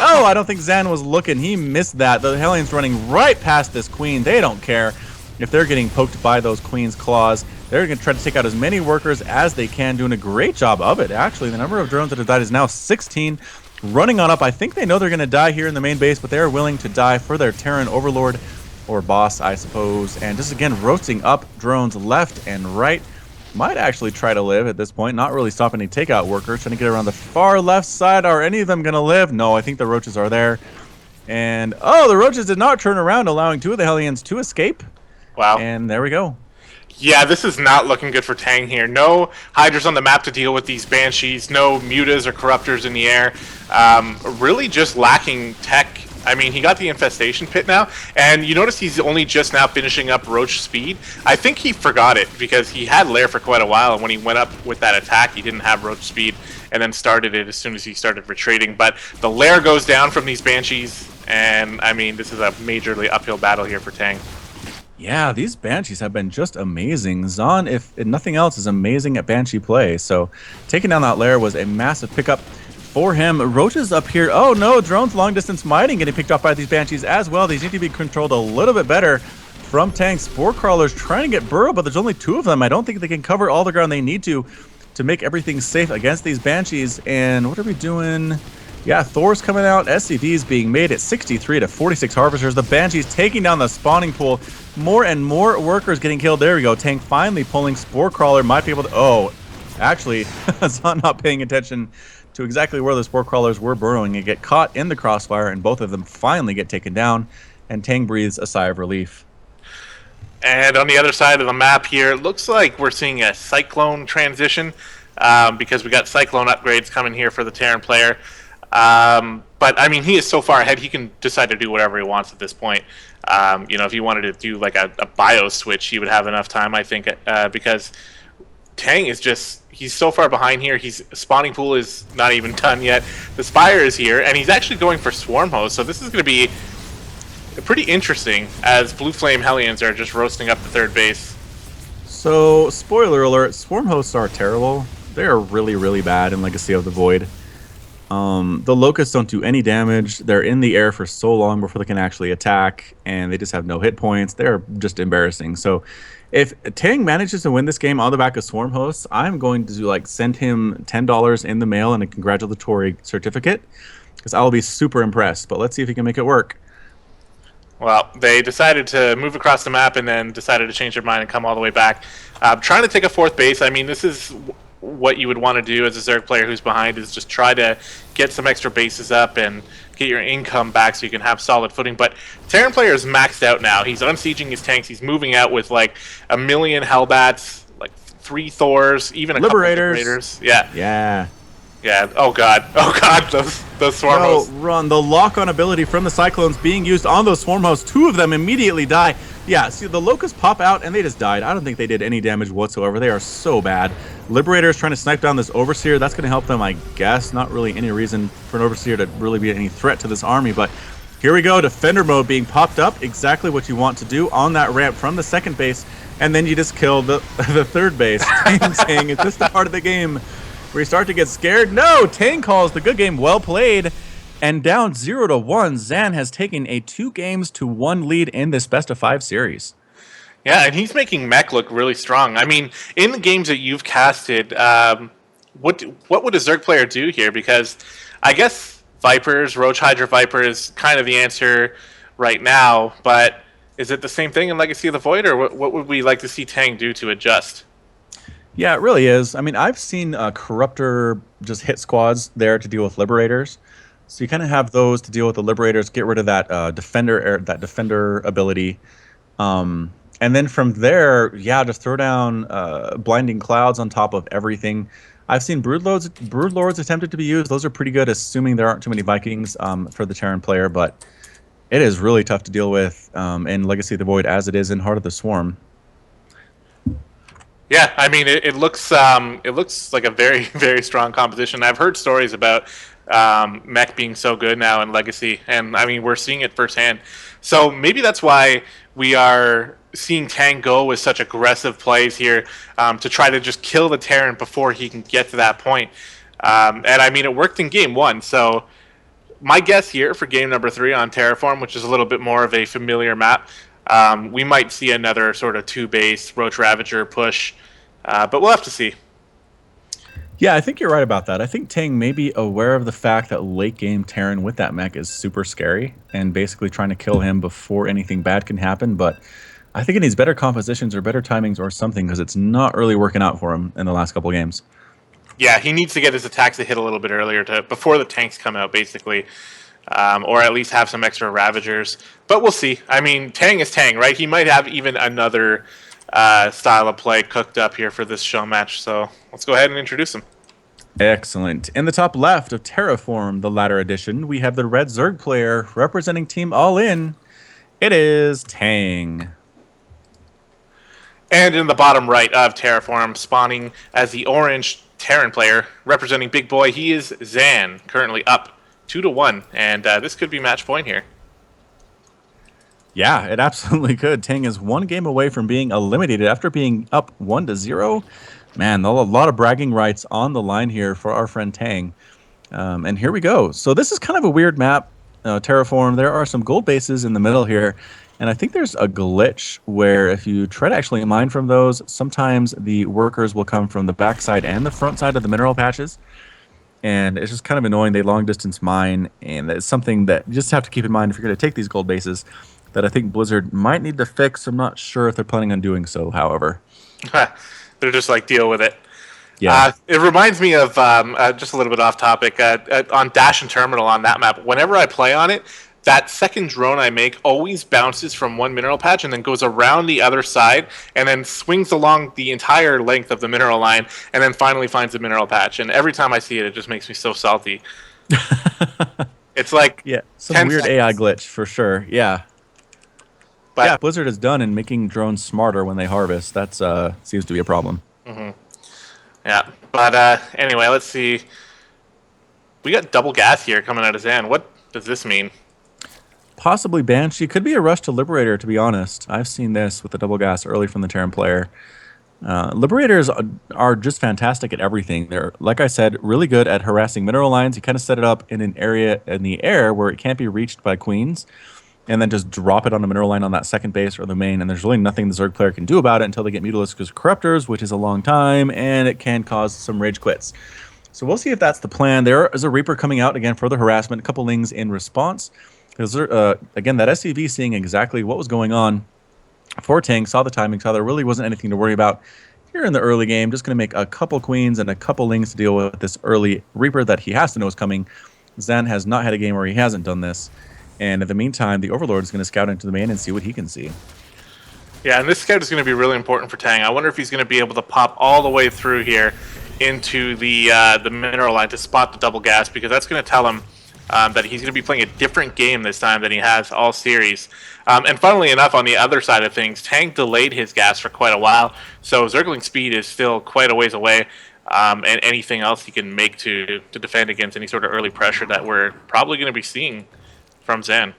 Oh, I don't think Zan was looking. He missed that. The Hellions running right past this Queen. They don't care if they're getting poked by those Queen's claws. They're going to try to take out as many workers as they can, doing a great job of it. Actually, the number of drones that have died is now 16, running on up. I think they know they're going to die here in the main base, but they're willing to die for their Terran Overlord, or boss, I suppose. And just again, roasting up drones left and right. Might actually try to live at this point, not really stop any takeout workers. Trying to get around the far left side. Are any of them going to live? No, I think the Roaches are there. And, the Roaches did not turn around, allowing 2 of the Hellions to escape. Wow. And there we go. Yeah, this is not looking good for Tang here. No Hydras on the map to deal with these Banshees. No Mutas or Corruptors in the air. Really just lacking tech. I mean, he got the Infestation Pit now, and you notice he's only just now finishing up Roach Speed. I think he forgot it, because he had Lair for quite a while, and when he went up with that attack, he didn't have Roach Speed, and then started it as soon as he started retreating. But the Lair goes down from these Banshees, and, I mean, this is a majorly uphill battle here for Tang. Yeah, these Banshees have been just amazing. Zahn, if nothing else, is amazing at Banshee play. So taking down that Lair was a massive pickup for him. Roaches up here. Oh no, drones long distance mining getting picked off by these Banshees as well. These need to be controlled a little bit better from Tang. Spore Crawlers trying to get burrow, but there's only 2 of them. I don't think they can cover all the ground they need to make everything safe against these Banshees. And what are we doing? Yeah, Thor's coming out. SCV's being made at 63 to 46 Harvesters. The Banshees taking down the spawning pool. More and more workers getting killed. There we go. Tang finally pulling. Spore Crawler might be able to... Oh, actually, Zahn not paying attention to exactly where the Spore Crawlers were burrowing and get caught in the crossfire, and both of them finally get taken down, and Tang breathes a sigh of relief. And on the other side of the map here, it looks like we're seeing a Cyclone transition, because we got Cyclone upgrades coming here for the Terran player. But, I mean, he is so far ahead, he can decide to do whatever he wants at this point. If he wanted to do, like, a bio switch, he would have enough time, I think, because Tang is just... He's so far behind here. Spawning pool is not even done yet. The Spire is here, and he's actually going for Swarm Host, so this is going to be pretty interesting as Blue Flame Hellions are just roasting up the third base. So, spoiler alert, Swarm Hosts are terrible. They are really, really bad in Legacy of the Void. The Locusts don't do any damage. They're in the air for so long before they can actually attack, and they just have no hit points. They're just embarrassing. So if Tang manages to win this game on the back of Swarm Hosts, I'm going to send him $10 in the mail and a congratulatory certificate, because I will be super impressed. But let's see if he can make it work. Well, they decided to move across the map and then decided to change their mind and come all the way back. Trying to take a 4th base. I mean, this is what you would want to do as a Zerg player who's behind, is just try to get some extra bases up and get your income back so you can have solid footing. But Terran player is maxed out now. He's unsieging his tanks. He's moving out with like 1 million Hellbats, like 3 Thors, even a couple of Liberators. Yeah. Oh god. Those Swarm Hosts. Run. The lock-on ability from the Cyclones being used on those Swarm Hosts. 2 of them immediately die. Yeah, see, the Locusts pop out, and they just died. I don't think they did any damage whatsoever. They are so bad. Liberator is trying to snipe down this Overseer. That's going to help them, I guess. Not really any reason for an Overseer to really be any threat to this army, but here we go. Defender mode being popped up. Exactly what you want to do on that ramp from the 2nd base, and then you just kill the 3rd base. Tang, it's just the part of the game where you start to get scared. No, Tang calls the good game. Well played. And down 0-1, Zan has taken a 2-1 lead in this best-of-5 series. Yeah, and he's making Mech look really strong. I mean, in the games that you've casted, what would a Zerg player do here? Because I guess Vipers, Roach Hydra Viper is kind of the answer right now, but is it the same thing in Legacy of the Void, or what would we like to see Tang do to adjust? Yeah, it really is. I mean, I've seen Corruptor just hit squads there to deal with Liberators. So you kind of have those to deal with the Liberators, get rid of that defender ability. And then from there, yeah, just throw down Blinding Clouds on top of everything. I've seen brood lords attempted to be used. Those are pretty good, assuming there aren't too many Vikings for the Terran player. But it is really tough to deal with in Legacy of the Void as it is in Heart of the Swarm. Yeah, I mean, it looks like a very very strong composition. I've heard stories about mech being so good now in Legacy, and I mean we're seeing it firsthand. So maybe that's why we are seeing Tang go with such aggressive plays here to try to just kill the Terran before he can get to that point. And I mean, it worked in game one. So my guess here for game number 3 on Terraform, which is a little bit more of a familiar map, we might see another sort of 2-base Roach Ravager push, but we'll have to see. Yeah, I think you're right about that. I think Tang may be aware of the fact that late game Terran with that mech is super scary and basically trying to kill him before anything bad can happen. But I think it needs better compositions or better timings or something because it's not really working out for him in the last couple games. Yeah, he needs to get his attacks to hit a little bit earlier before the tanks come out, basically. Or at least have some extra Ravagers. But we'll see. I mean, Tang is Tang, right? He might have even another style of play cooked up here for this show match. So let's go ahead and introduce him. Excellent. In the top left of Terraform, the latter edition, we have the red Zerg player representing Team ALLIN. It is Tang. And in the bottom right of Terraform, spawning as the orange Terran player representing BIGBOY, he is Zan, currently up 2-1, and this could be match point here. Yeah, it absolutely could. Tang is one game away from being eliminated after being up 1-0. Man, a lot of bragging rights on the line here for our friend Tang. And here we go. So this is kind of a weird map, Terraform. There are some gold bases in the middle here. And I think there's a glitch where if you try to actually mine from those, sometimes the workers will come from the backside and the front side of the mineral patches. And it's just kind of annoying. They long distance mine. And it's something that you just have to keep in mind if you're going to take these gold bases that I think Blizzard might need to fix. I'm not sure if they're planning on doing so, however. They're just like, deal with it. Yeah. It reminds me of, just a little bit off topic, on Dash and Terminal on that map. Whenever I play on it, that second drone I make always bounces from one mineral patch and then goes around the other side and then swings along the entire length of the mineral line and then finally finds the mineral patch. And every time I see it, it just makes me so salty. It's like some weird AI glitch for sure. Yeah. But, yeah, Blizzard is done in making drones smarter when they harvest. That's seems to be a problem. Mm-hmm. Yeah, but anyway, let's see. We got double gas here coming out of Zan. What does this mean? Possibly Banshee. Could be a rush to Liberator, to be honest. I've seen this with the double gas early from the Terran player. Liberators are just fantastic at everything. They're, like I said, really good at harassing mineral lines. You kind of set it up in an area in the air where it can't be reached by queens, and then just drop it on a mineral line on that second base or the main, and there's really nothing the Zerg player can do about it until they get Mutalisc's Corruptors, which is a long time, and it can cause some rage quits. So we'll see if that's the plan. There is a Reaper coming out, again, for the harassment, a couple Lings in response. Again, that SCV seeing exactly what was going on for Tang, saw the timing, saw there really wasn't anything to worry about here in the early game. Just going to make a couple Queens and a couple Lings to deal with this early Reaper that he has to know is coming. Zan has not had a game where he hasn't done this. And in the meantime, the Overlord is going to scout into the main and see what he can see. Yeah, and this scout is going to be really important for Tang. I wonder if he's going to be able to pop all the way through here into the mineral line to spot the double gas, because that's going to tell him that he's going to be playing a different game this time than he has all series. And funnily enough, on the other side of things, Tang delayed his gas for quite a while, so Zergling speed is still quite a ways away, and anything else he can make to defend against any sort of early pressure that we're probably going to be seeing from Zan.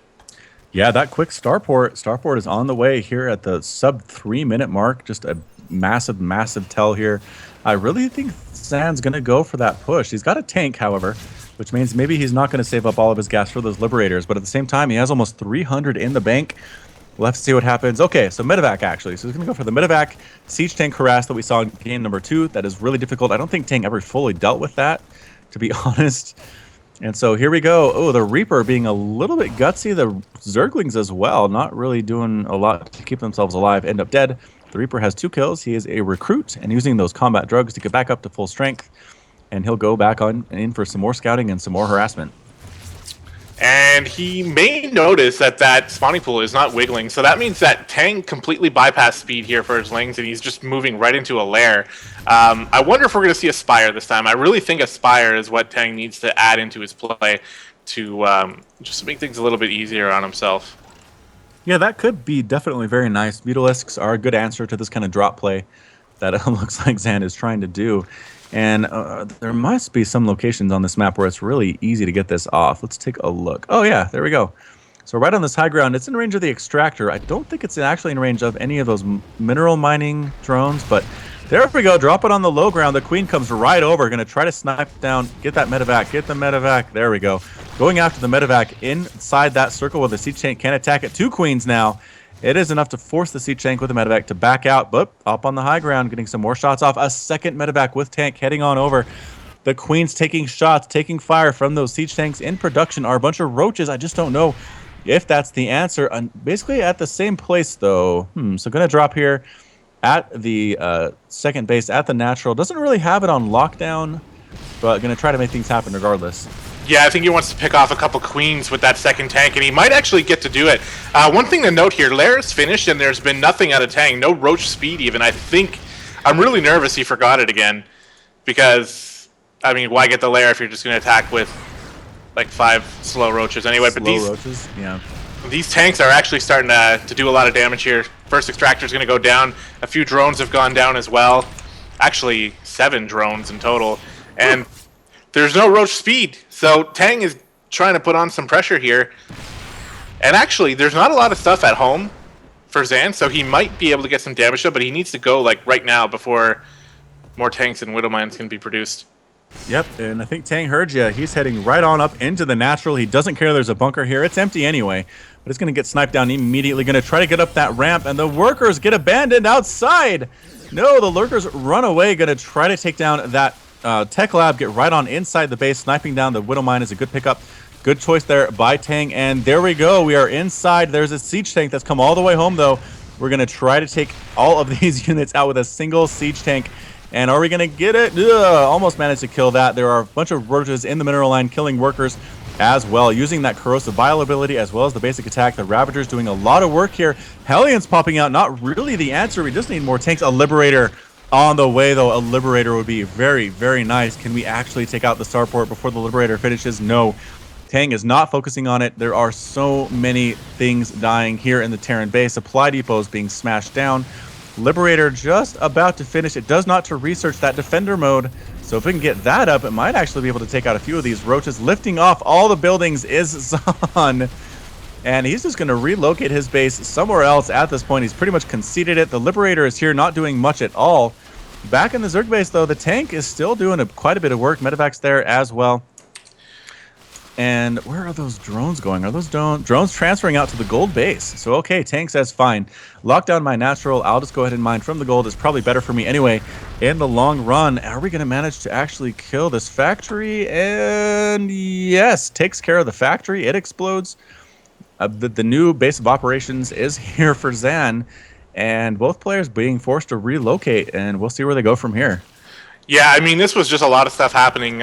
Yeah, that quick Starport is on the way here at the sub 3 minute mark. Just a massive tell here. I really think Zan's going to go for that push. He's got a tank, however, which means maybe he's not going to save up all of his gas for those Liberators. But at the same time, he has almost 300 in the bank. We'll have to see what happens. Okay, so Medevac, actually. So he's going to go for the Medevac Siege Tank Harass that we saw in game number 2. That is really difficult. I don't think Tang ever fully dealt with that, to be honest. And so here we go. Oh, the Reaper being a little bit gutsy. The Zerglings as well, not really doing a lot to keep themselves alive, end up dead. The Reaper has 2 kills. He is a recruit and using those combat drugs to get back up to full strength. And he'll go back on in for some more scouting and some more harassment. And he may notice that that spawning pool is not wiggling, so that means that Tang completely bypassed speed here for his lings, and he's just moving right into a lair. I wonder if we're going to see a Spire this time. I really think a Spire is what Tang needs to add into his play to just make things a little bit easier on himself. Yeah, that could be definitely very nice. Mutalisks are a good answer to this kind of drop play that it looks like Zan is trying to do. And there must be some locations on this map where it's really easy to get this off. Let's take a look. Oh, yeah, there we go. So right on this high ground, it's in range of the extractor. I don't think it's actually in range of any of those mineral mining drones, but there we go. Drop it on the low ground. The queen comes right over. Going to try to snipe down. Get that medevac. Get the medevac. There we go. Going after the medevac inside that circle where the siege tank can attack it. 2 queens now. It is enough to force the siege tank with the medevac to back out, but up on the high ground, getting some more shots off. A second medevac with tank heading on over. The queens taking shots, taking fire from those siege tanks in production are a bunch of roaches. I just don't know if that's the answer. And basically at the same place, though. So going to drop here at the second base, at the natural. Doesn't really have it on lockdown, but going to try to make things happen regardless. Yeah, I think he wants to pick off a couple queens with that second tank, and he might actually get to do it. One thing to note here, Lair is finished, and there's been nothing out of Tang. No roach speed even. I'm really nervous he forgot it again. Because, I mean, why get the Lair if you're just going to attack with, like, 5 slow roaches anyway? But roaches, yeah. These tanks are actually starting to do a lot of damage here. First extractor is going to go down. A few drones have gone down as well. Actually, 7 drones in total. And there's no roach speed. So Tang is trying to put on some pressure here. And actually, there's not a lot of stuff at home for Zan, so he might be able to get some damage done, but he needs to go like right now before more tanks and Widow Mines can be produced. Yep, and I think Tang heard you. He's heading right on up into the natural. He doesn't care there's a bunker here. It's empty anyway, but it's going to get sniped down immediately. Going to try to get up that ramp, and the workers get abandoned outside. No, the lurkers run away. Going to try to take down that tech lab, get right on inside the base. Sniping down the Widow Mine is a good pickup. Good choice there by Tang, and there we go. We are inside. There's a siege tank that's come all the way home, though. We're going to try to take all of these units out with a single siege tank. And are we going to get it? Ugh, almost managed to kill that. There are a bunch of roaches in the mineral line killing workers as well, using that corrosive bile ability as well as the basic attack. The Ravagers doing a lot of work here. Hellions popping out, not really the answer. We just need more tanks. A Liberator on the way, though. A Liberator would be very, very nice. Can we actually take out the starport before the Liberator finishes? No. Tang is not focusing on it. There are so many things dying here in the Terran base. Supply depots being smashed down. Liberator just about to finish. It does not to research that defender mode. So if we can get that up, it might actually be able to take out a few of these roaches. Lifting off all the buildings is Zan. And he's just going to relocate his base somewhere else at this point. He's pretty much conceded it. The Liberator is here not doing much at all. Back in the Zerg base, though, the tank is still doing quite a bit of work. Medevac's there as well. And where are those drones going? Are those drones transferring out to the gold base? So, okay, Tank says, fine. Lock down my natural. I'll just go ahead and mine from the gold. It's probably better for me anyway. In the long run, are we going to manage to actually kill this factory? And yes, takes care of the factory. It explodes. The new base of operations is here for Zan. And both players being forced to relocate. And we'll see where they go from here. Yeah, I mean, this was just a lot of stuff happening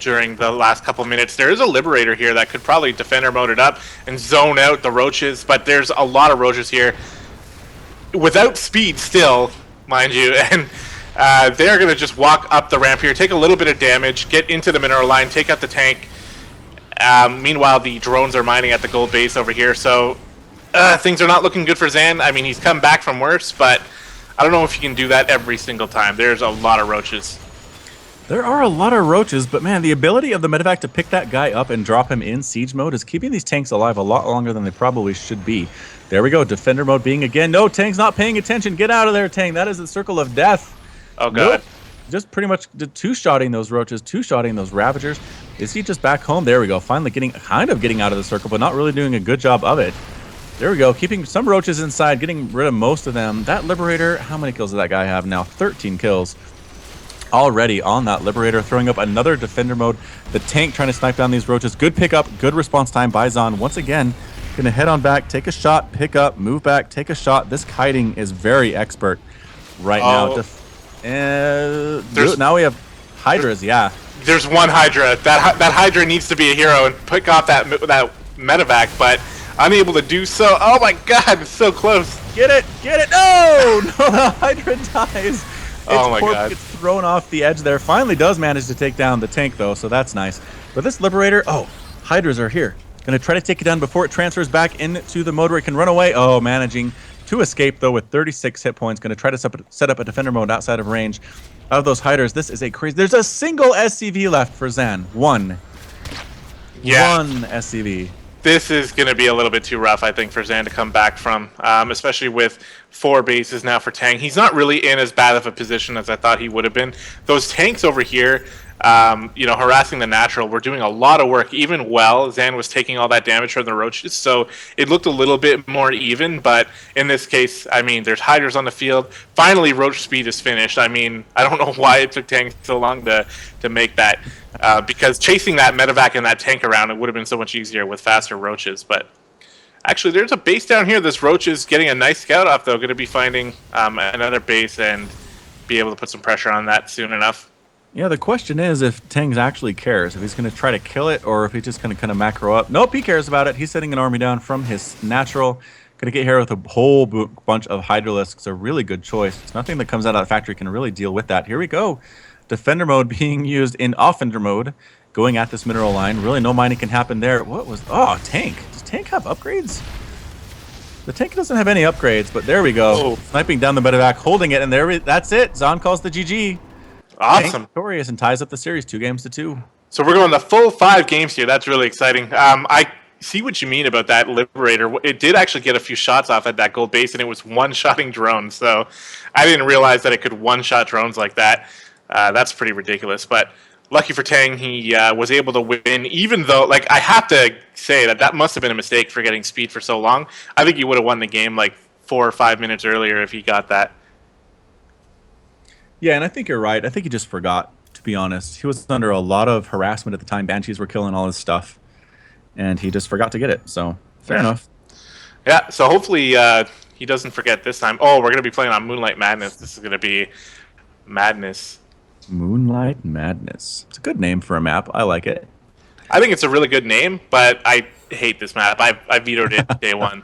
during the last couple minutes. There is a Liberator here that could probably defender mode it up and zone out the roaches, but there's a lot of roaches here without speed still, mind you, and they're going to just walk up the ramp here, take a little bit of damage, get into the mineral line, take out the tank. Meanwhile, the drones are mining at the gold base over here, so things are not looking good for Zan. I mean, he's come back from worse, but I don't know if he can do that every single time. There's a lot of roaches. There are a lot of roaches, but man, the ability of the medevac to pick that guy up and drop him in siege mode is keeping these tanks alive a lot longer than they probably should be. There we go, defender mode being again. No, Tang's not paying attention. Get out of there, Tang. That is the circle of death. Oh, God. Nope. Just pretty much two-shotting those roaches, two-shotting those Ravagers. Is he just back home? There we go. Finally kind of getting out of the circle, but not really doing a good job of it. There we go. Keeping some roaches inside, getting rid of most of them. That Liberator, how many kills does that guy have now? 13 kills. Already on that Liberator, throwing up another defender mode. The tank trying to snipe down these roaches. Good pickup, good response time by Zan. Once again, gonna head on back, take a shot, pick up, move back, take a shot. This kiting is very expert right now. And now we have Hydras, yeah. There's one Hydra. That Hydra needs to be a hero and pick off that medevac, but unable to do so. Oh my God, it's so close. Get it! Get it! No! No, the Hydra dies. Oh my corpse God. gets thrown off the edge there. Finally does manage to take down the tank, though, so that's nice. But this Liberator... Oh, Hydras are here. Going to try to take it down before it transfers back into the mode where it can run away. Oh, managing to escape, though, with 36 hit points. Going to try to set up a defender mode outside of range of those Hydras. This is a crazy... There's a single SCV left for Zan. One. Yeah. One SCV. This is going to be a little bit too rough, I think, for Zan to come back from, especially with 4 bases now for Tang. He's not really in as bad of a position as I thought he would have been. Those tanks over here, you know, harassing the natural, were doing a lot of work. Even while Zan was taking all that damage from the roaches, so it looked a little bit more even. But in this case, I mean, there's Hydras on the field. Finally, roach speed is finished. I mean, I don't know why it took Tang so long to make that. Because chasing that medevac and that tank around, it would have been so much easier with faster roaches. But actually, there's a base down here. This roach is getting a nice scout off, though. Going to be finding another base and be able to put some pressure on that soon enough. Yeah, the question is if Tangs actually cares, if he's going to try to kill it or if he's just going to kind of macro up. Nope, he cares about it. He's setting an army down from his natural. Going to get here with a whole bunch of Hydralisks. A really good choice. It's nothing that comes out of the factory can really deal with that. Here we go. Defender mode being used in offender mode, going at this mineral line. Really no mining can happen there. What was... Oh, Tank. Does Tank have upgrades? The tank doesn't have any upgrades, but there we go. Oh. Sniping down the medevac, holding it, and that's it. Zan calls the GG. Awesome. Tank victorious and ties up the series 2-2. So we're going the full 5 games here. That's really exciting. I see what you mean about that Liberator. It did actually get a few shots off at that gold base, and it was one-shotting drones. So I didn't realize that it could one-shot drones like that. That's pretty ridiculous. But lucky for Tang, he was able to win, even though, like, I have to say that must have been a mistake for getting speed for so long. I think he would have won the game like 4 or 5 minutes earlier if he got that. Yeah, and I think you're right. I think he just forgot, to be honest. He was under a lot of harassment at the time. Banshees were killing all his stuff, and he just forgot to get it. So, fair enough. Yeah, so hopefully he doesn't forget this time. Oh, we're going to be playing on Moonlight Madness. This is going to be madness. Moonlight Madness. It's a good name for a map. I like it. I think it's a really good name, but I hate this map. I vetoed it day one.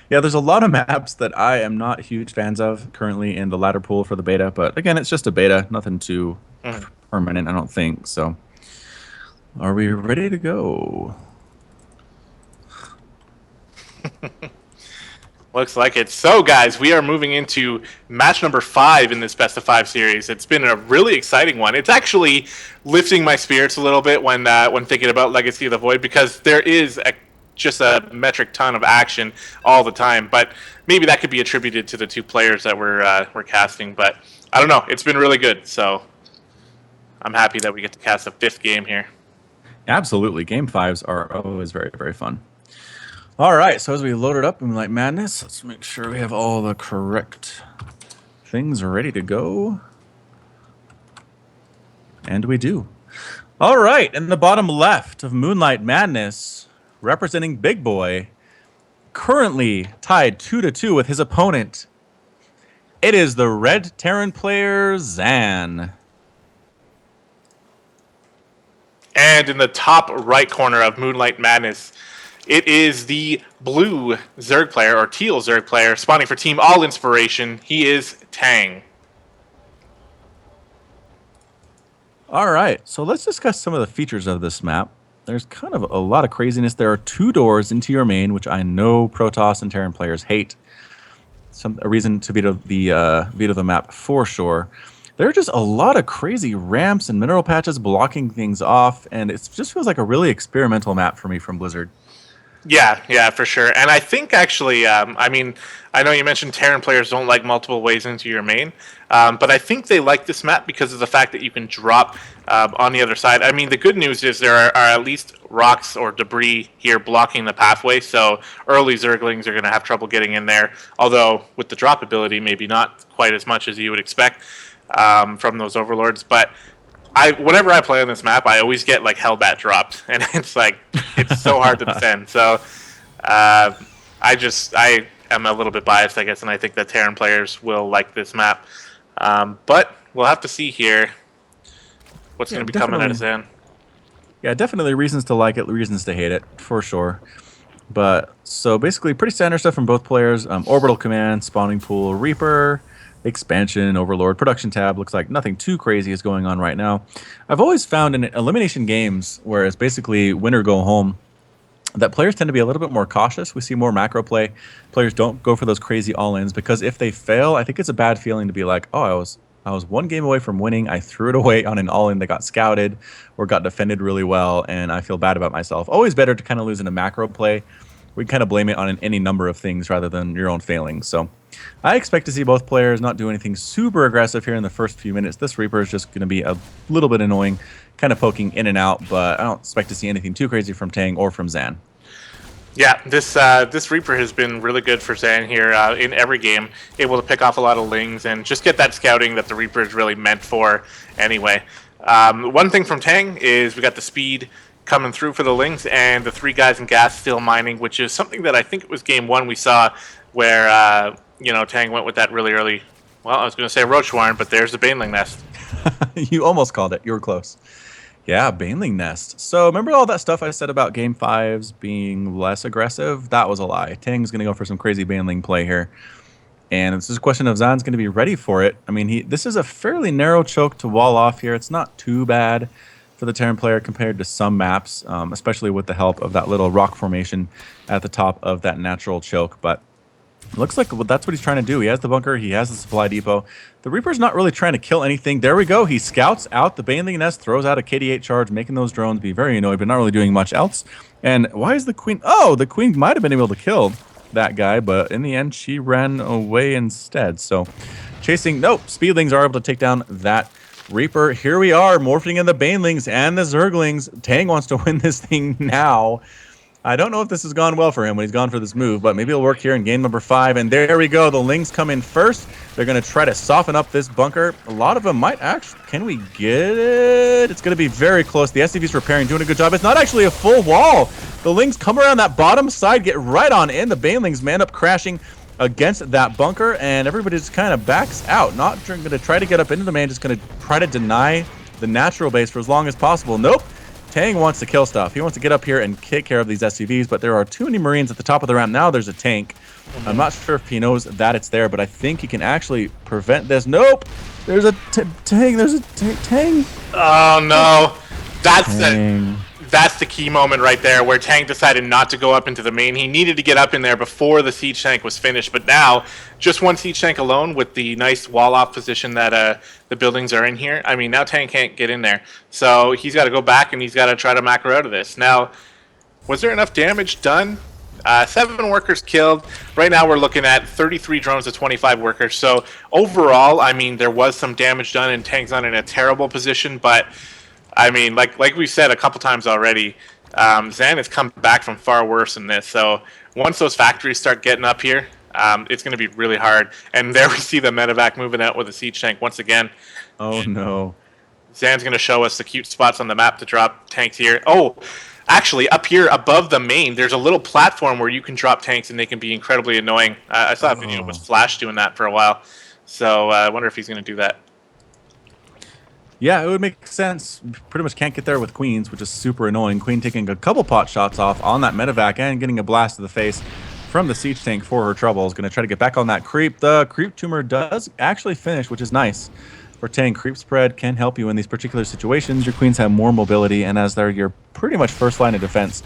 Yeah, there's a lot of maps that I am not huge fans of currently in the ladder pool for the beta, but again, it's just a beta. Nothing too permanent, I don't think. So, are we ready to go? Looks like it. So, guys, we are moving into match number 5 in this best of 5 series. It's been a really exciting one. It's actually lifting my spirits a little bit when thinking about Legacy of the Void, because there is just a metric ton of action all the time. But maybe that could be attributed to the 2 players that we're casting. But I don't know. It's been really good. So I'm happy that we get to cast a 5th game here. Absolutely. Game 5s are always very, very fun. All right, so as we load it up in Moonlight Madness, let's make sure we have all the correct things ready to go. And we do. All right, in the bottom left of Moonlight Madness, representing Big Boy, currently tied 2-2 with his opponent. It is the red Terran player, Zan. And in the top right corner of Moonlight Madness, it is the blue Zerg player, or teal Zerg player, spawning for Team All Inspiration. He is Tang. All right, so let's discuss some of the features of this map. There's kind of a lot of craziness. There are 2 doors into your main, which I know Protoss and Terran players hate. A reason to veto the map for sure. There are just a lot of crazy ramps and mineral patches blocking things off, and it just feels like a really experimental map for me from Blizzard. Yeah, for sure. And I think actually, I mean, I know you mentioned Terran players don't like multiple ways into your main, but I think they like this map because of the fact that you can drop on the other side. I mean, the good news is there are at least rocks or debris here blocking the pathway, so early Zerglings are going to have trouble getting in there, although with the drop ability, maybe not quite as much as you would expect from those overlords. But whenever I play on this map, I always get like Hellbat dropped, and it's like it's so hard to defend. So I am a little bit biased, I guess, and I think that Terran players will like this map. But we'll have to see here. what's Yeah, going to be coming out of Zan. Yeah, definitely reasons to like it, reasons to hate it, for sure. But so basically, pretty standard stuff from both players. Orbital command, spawning pool, Reaper, expansion, Overlord, production tab. Looks like nothing too crazy is going on right now. I've always found in elimination games, where it's basically win or go home, that players tend to be a little bit more cautious. We see more macro play. Players don't go for those crazy all-ins because if they fail, I think it's a bad feeling to be like, oh, I was one game away from winning. I threw it away on an all-in that got scouted or got defended really well, and I feel bad about myself. Always better to kind of lose in a macro play. We kind of blame it on any number of things rather than your own failings. So I expect to see both players not do anything super aggressive here in the first few minutes. This Reaper is just going to be a little bit annoying, kind of poking in and out, but I don't expect to see anything too crazy from Tang or from Zan. Yeah, this Reaper has been really good for Zan here in every game, able to pick off a lot of lings and just get that scouting that the Reaper is really meant for anyway. One thing from Tang is we got the speed coming through for the lings and the 3 guys in gas still mining, which is something that I think it was game 1 we saw where, Tang went with that really early. Well, I was going to say Roach Warren, but there's the Baneling Nest. You almost called it. You were close. Yeah, Baneling Nest. So remember all that stuff I said about Game 5s being less aggressive? That was a lie. Tang's going to go for some crazy Baneling play here. And it's just a question of Zan's going to be ready for it. I mean, this is a fairly narrow choke to wall off here. It's not too bad for the Terran player compared to some maps, especially with the help of that little rock formation at the top of that natural choke. But it looks like that's what he's trying to do. He has the bunker. He has the supply depot. The Reaper's not really trying to kill anything. There we go. He scouts out the Baneling Nest, throws out a KD8 charge, making those drones be very annoyed, but not really doing much else. And why is the Queen... Oh, the Queen might have been able to kill that guy, but in the end, she ran away instead. So chasing... Nope. Speedlings are able to take down that Reaper. Here we are, morphing in the Banelings and the Zerglings. Tang wants to win this thing now. I don't know if this has gone well for him when he's gone for this move, but maybe it'll work here in game number 5. And there we go. The Lings come in first. They're going to try to soften up this bunker. A lot of them might actually... Can we get it? It's going to be very close. The SCV's repairing, doing a good job. It's not actually a full wall. The Lings come around that bottom side, get right on in. The Banelings man up crashing against that bunker, and everybody just kind of backs out. Not going to try to get up into the main, just going to try to deny the natural base for as long as possible. Nope. Tang wants to kill stuff. He wants to get up here and take care of these SCVs, but there are too many Marines at the top of the ramp. Now there's a tank. I'm not sure if he knows that it's there, but I think he can actually prevent this. Nope! There's a Tang. There's a Tang. Oh, no. That's the key moment right there where Tang decided not to go up into the main. He needed to get up in there before the siege tank was finished, but now just one siege tank alone with the nice wall-off position that the buildings are in here. I mean, now Tang can't get in there. So he's got to go back and he's got to try to macro out of this. Now, was there enough damage done? 7 workers killed. Right now we're looking at 33 drones to 25 workers. So overall, I mean, there was some damage done and Tang's not in a terrible position, but I mean, like we've said a couple times already, Zan has come back from far worse than this. So once those factories start getting up here, it's going to be really hard. And there we see the medevac moving out with a siege tank once again. Oh, no. Zan's going to show us the cute spots on the map to drop tanks here. Oh, actually, up here above the main, there's a little platform where you can drop tanks and they can be incredibly annoying. I saw a video with Flash doing that for a while. So I wonder if he's going to do that. Yeah, it would make sense. Pretty much can't get there with Queens, which is super annoying. Queen taking a couple pot shots off on that medevac and getting a blast to the face from the siege tank for her trouble. Is going to try to get back on that creep. The creep tumor does actually finish, which is nice. For Tang, creep spread can help you in these particular situations. Your Queens have more mobility, and as they're your pretty much first line of defense,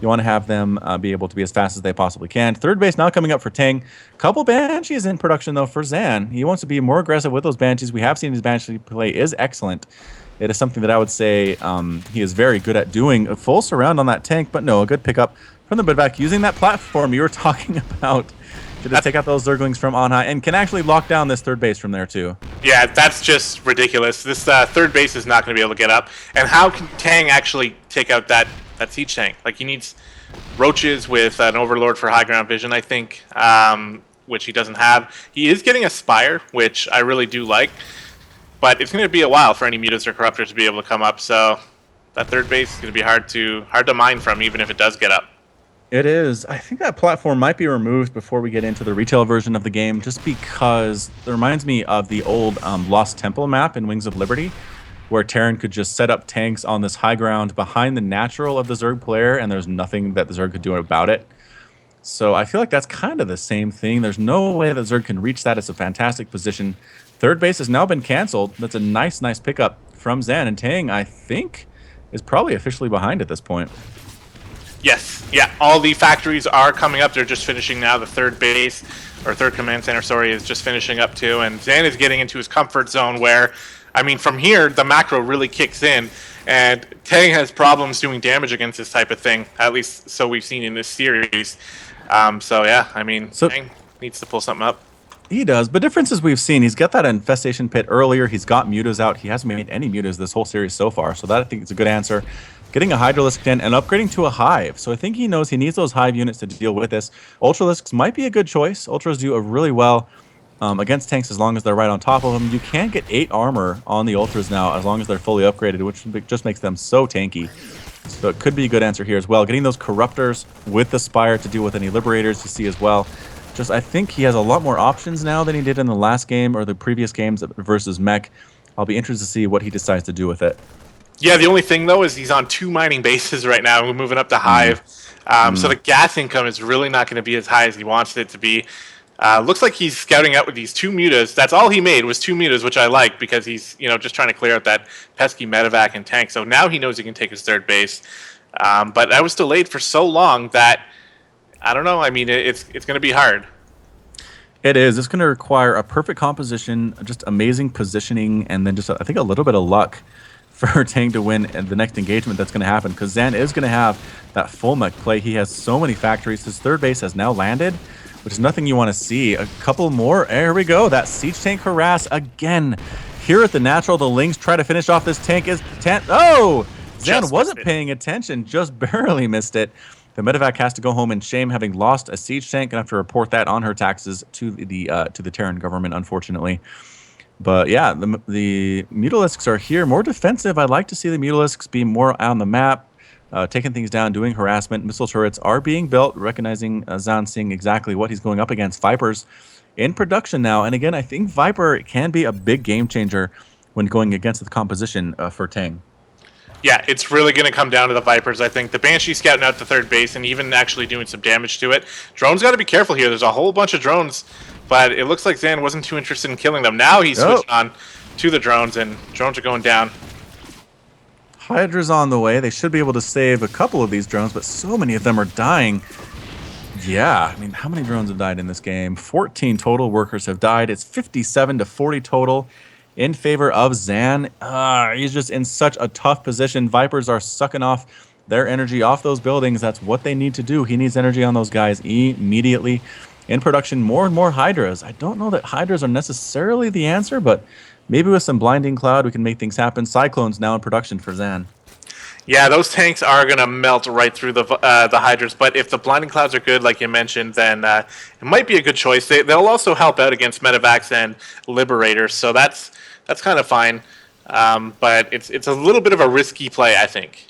you want to have them be able to be as fast as they possibly can. Third base now coming up for Tang. Couple Banshees in production, though, for Zan. He wants to be more aggressive with those Banshees. We have seen his Banshee play is excellent. It is something that I would say he is very good at doing. A full surround on that tank, but no, a good pickup from the midback using that platform you were talking about to take out those Zerglings from on high, and can actually lock down this third base from there, too. Yeah, that's just ridiculous. This third base is not going to be able to get up. And how can Tang actually take out that siege tank? Like, he needs roaches with an overlord for high ground vision, I think, which he doesn't have. He is getting a spire, which I really do like, but it's going to be a while for any mutants or corruptors to be able to come up. So that third base is going to be hard to mine from, even if it does get up. It is. I think that platform might be removed before we get into the retail version of the game, just because it reminds me of the old Lost Temple map in Wings of Liberty, where Terran could just set up tanks on this high ground behind the natural of the Zerg player, and there's nothing that the Zerg could do about it. So I feel like that's kind of the same thing. There's no way that Zerg can reach that. It's a fantastic position. Third base has now been canceled. That's a nice pickup from Zan. And Tang, I think, is probably officially behind at this point. Yes, yeah, all the factories are coming up. They're just finishing now. The third base, or third command center, sorry, is just finishing up too. And Zan is getting into his comfort zone where, I mean, from here, the macro really kicks in. And Tang has problems doing damage against this type of thing, at least so we've seen in this series. So, yeah, I mean, Tang needs to pull something up. He does, but differences we've seen. He's got that infestation pit earlier. He's got mutas out. He hasn't made any mutas this whole series so far, so that I think is a good answer. Getting a Hydralisk in and upgrading to a Hive. So I think he knows he needs those Hive units to deal with this. Ultralisks might be a good choice. Ultras do a really well against tanks as long as they're right on top of them. You can get 8 armor on the Ultras now as long as they're fully upgraded, which just makes them so tanky. So it could be a good answer here as well. Getting those Corruptors with the Spire to deal with any Liberators you see as well. Just I think he has a lot more options now than he did in the last game or the previous games versus Mech. I'll be interested to see what he decides to do with it. Yeah, the only thing, though, is he's on 2 mining bases right now. We're moving up to Hive. So the gas income is really not going to be as high as he wants it to be. Looks like he's scouting out with these 2 mutas. That's all he made was 2 mutas, which I like because he's just trying to clear out that pesky medevac and tank. So now he knows he can take his third base. But that was delayed for so long that, I don't know, I mean, it's going to be hard. It is. It's going to require a perfect composition, just amazing positioning, and then just, I think, a little bit of luck for Tang to win the next engagement that's going to happen, because Zan is going to have that full mech play. He has so many factories. His third base has now landed, which is nothing you want to see. A couple more. There we go. That siege tank harass again. Here at the natural, the Lings try to finish off this tank. Oh! Zan wasn't paying attention. Just barely missed it. The medevac has to go home in shame, having lost a siege tank, and have to report that on her taxes to the Terran government, unfortunately. But yeah, the Mutalisks are here, more defensive. I'd like to see the Mutalisks be more on the map, taking things down, doing harassment. Missile turrets are being built, recognizing Zan, seeing exactly what he's going up against. Vipers in production now, and again, I think Viper can be a big game changer when going against the composition for Tang. Yeah, it's really going to come down to the Vipers, I think. The Banshee scouting out to third base and even actually doing some damage to it. Drones got to be careful here. There's a whole bunch of drones, but it looks like Zan wasn't too interested in killing them. Now he's switched on to the drones, and drones are going down. Hydra's on the way. They should be able to save a couple of these drones, but so many of them are dying. Yeah, I mean, how many drones have died in this game? 14 total workers have died. It's 57 to 40 total in favor of Zan. He's just in such a tough position. Vipers are sucking off their energy off those buildings. That's what they need to do. He needs energy on those guys immediately. In production, more and more Hydras. I don't know that Hydras are necessarily the answer, but maybe with some Blinding Cloud, we can make things happen. Cyclones now in production for Zan. Yeah, those tanks are going to melt right through the Hydras, but if the Blinding Clouds are good, like you mentioned, then it might be a good choice. They'll also help out against medevacs and Liberators, so that's kind of fine. But it's a little bit of a risky play, I think,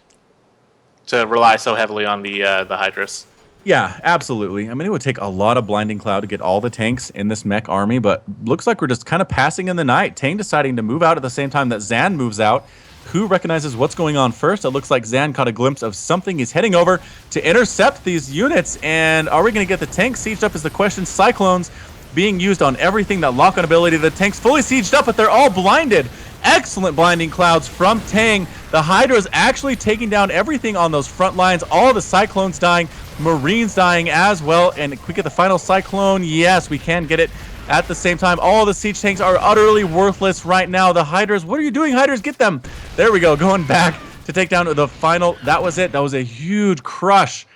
to rely so heavily on the Hydras. Yeah, absolutely. I mean, it would take a lot of Blinding Cloud to get all the tanks in this mech army, but looks like we're just kind of passing in the night. Tang deciding to move out at the same time that Zan moves out. Who recognizes what's going on first? It looks like Zan caught a glimpse of something. He's heading over to intercept these units, and are we going to get the tank sieged up is the question. Cyclones being used on everything, that lock-on ability. The tank's fully sieged up, but they're all blinded. Excellent Blinding Clouds from Tang. The Hydra's actually taking down everything on those front lines. All the Cyclones dying, Marines dying as well. And we get the final Cyclone. Yes, we can get it at the same time. All the siege tanks are utterly worthless right now. The Hydras, what are you doing, Hydras? Get them. There we go, going back to take down the final. That was it. That was a huge crush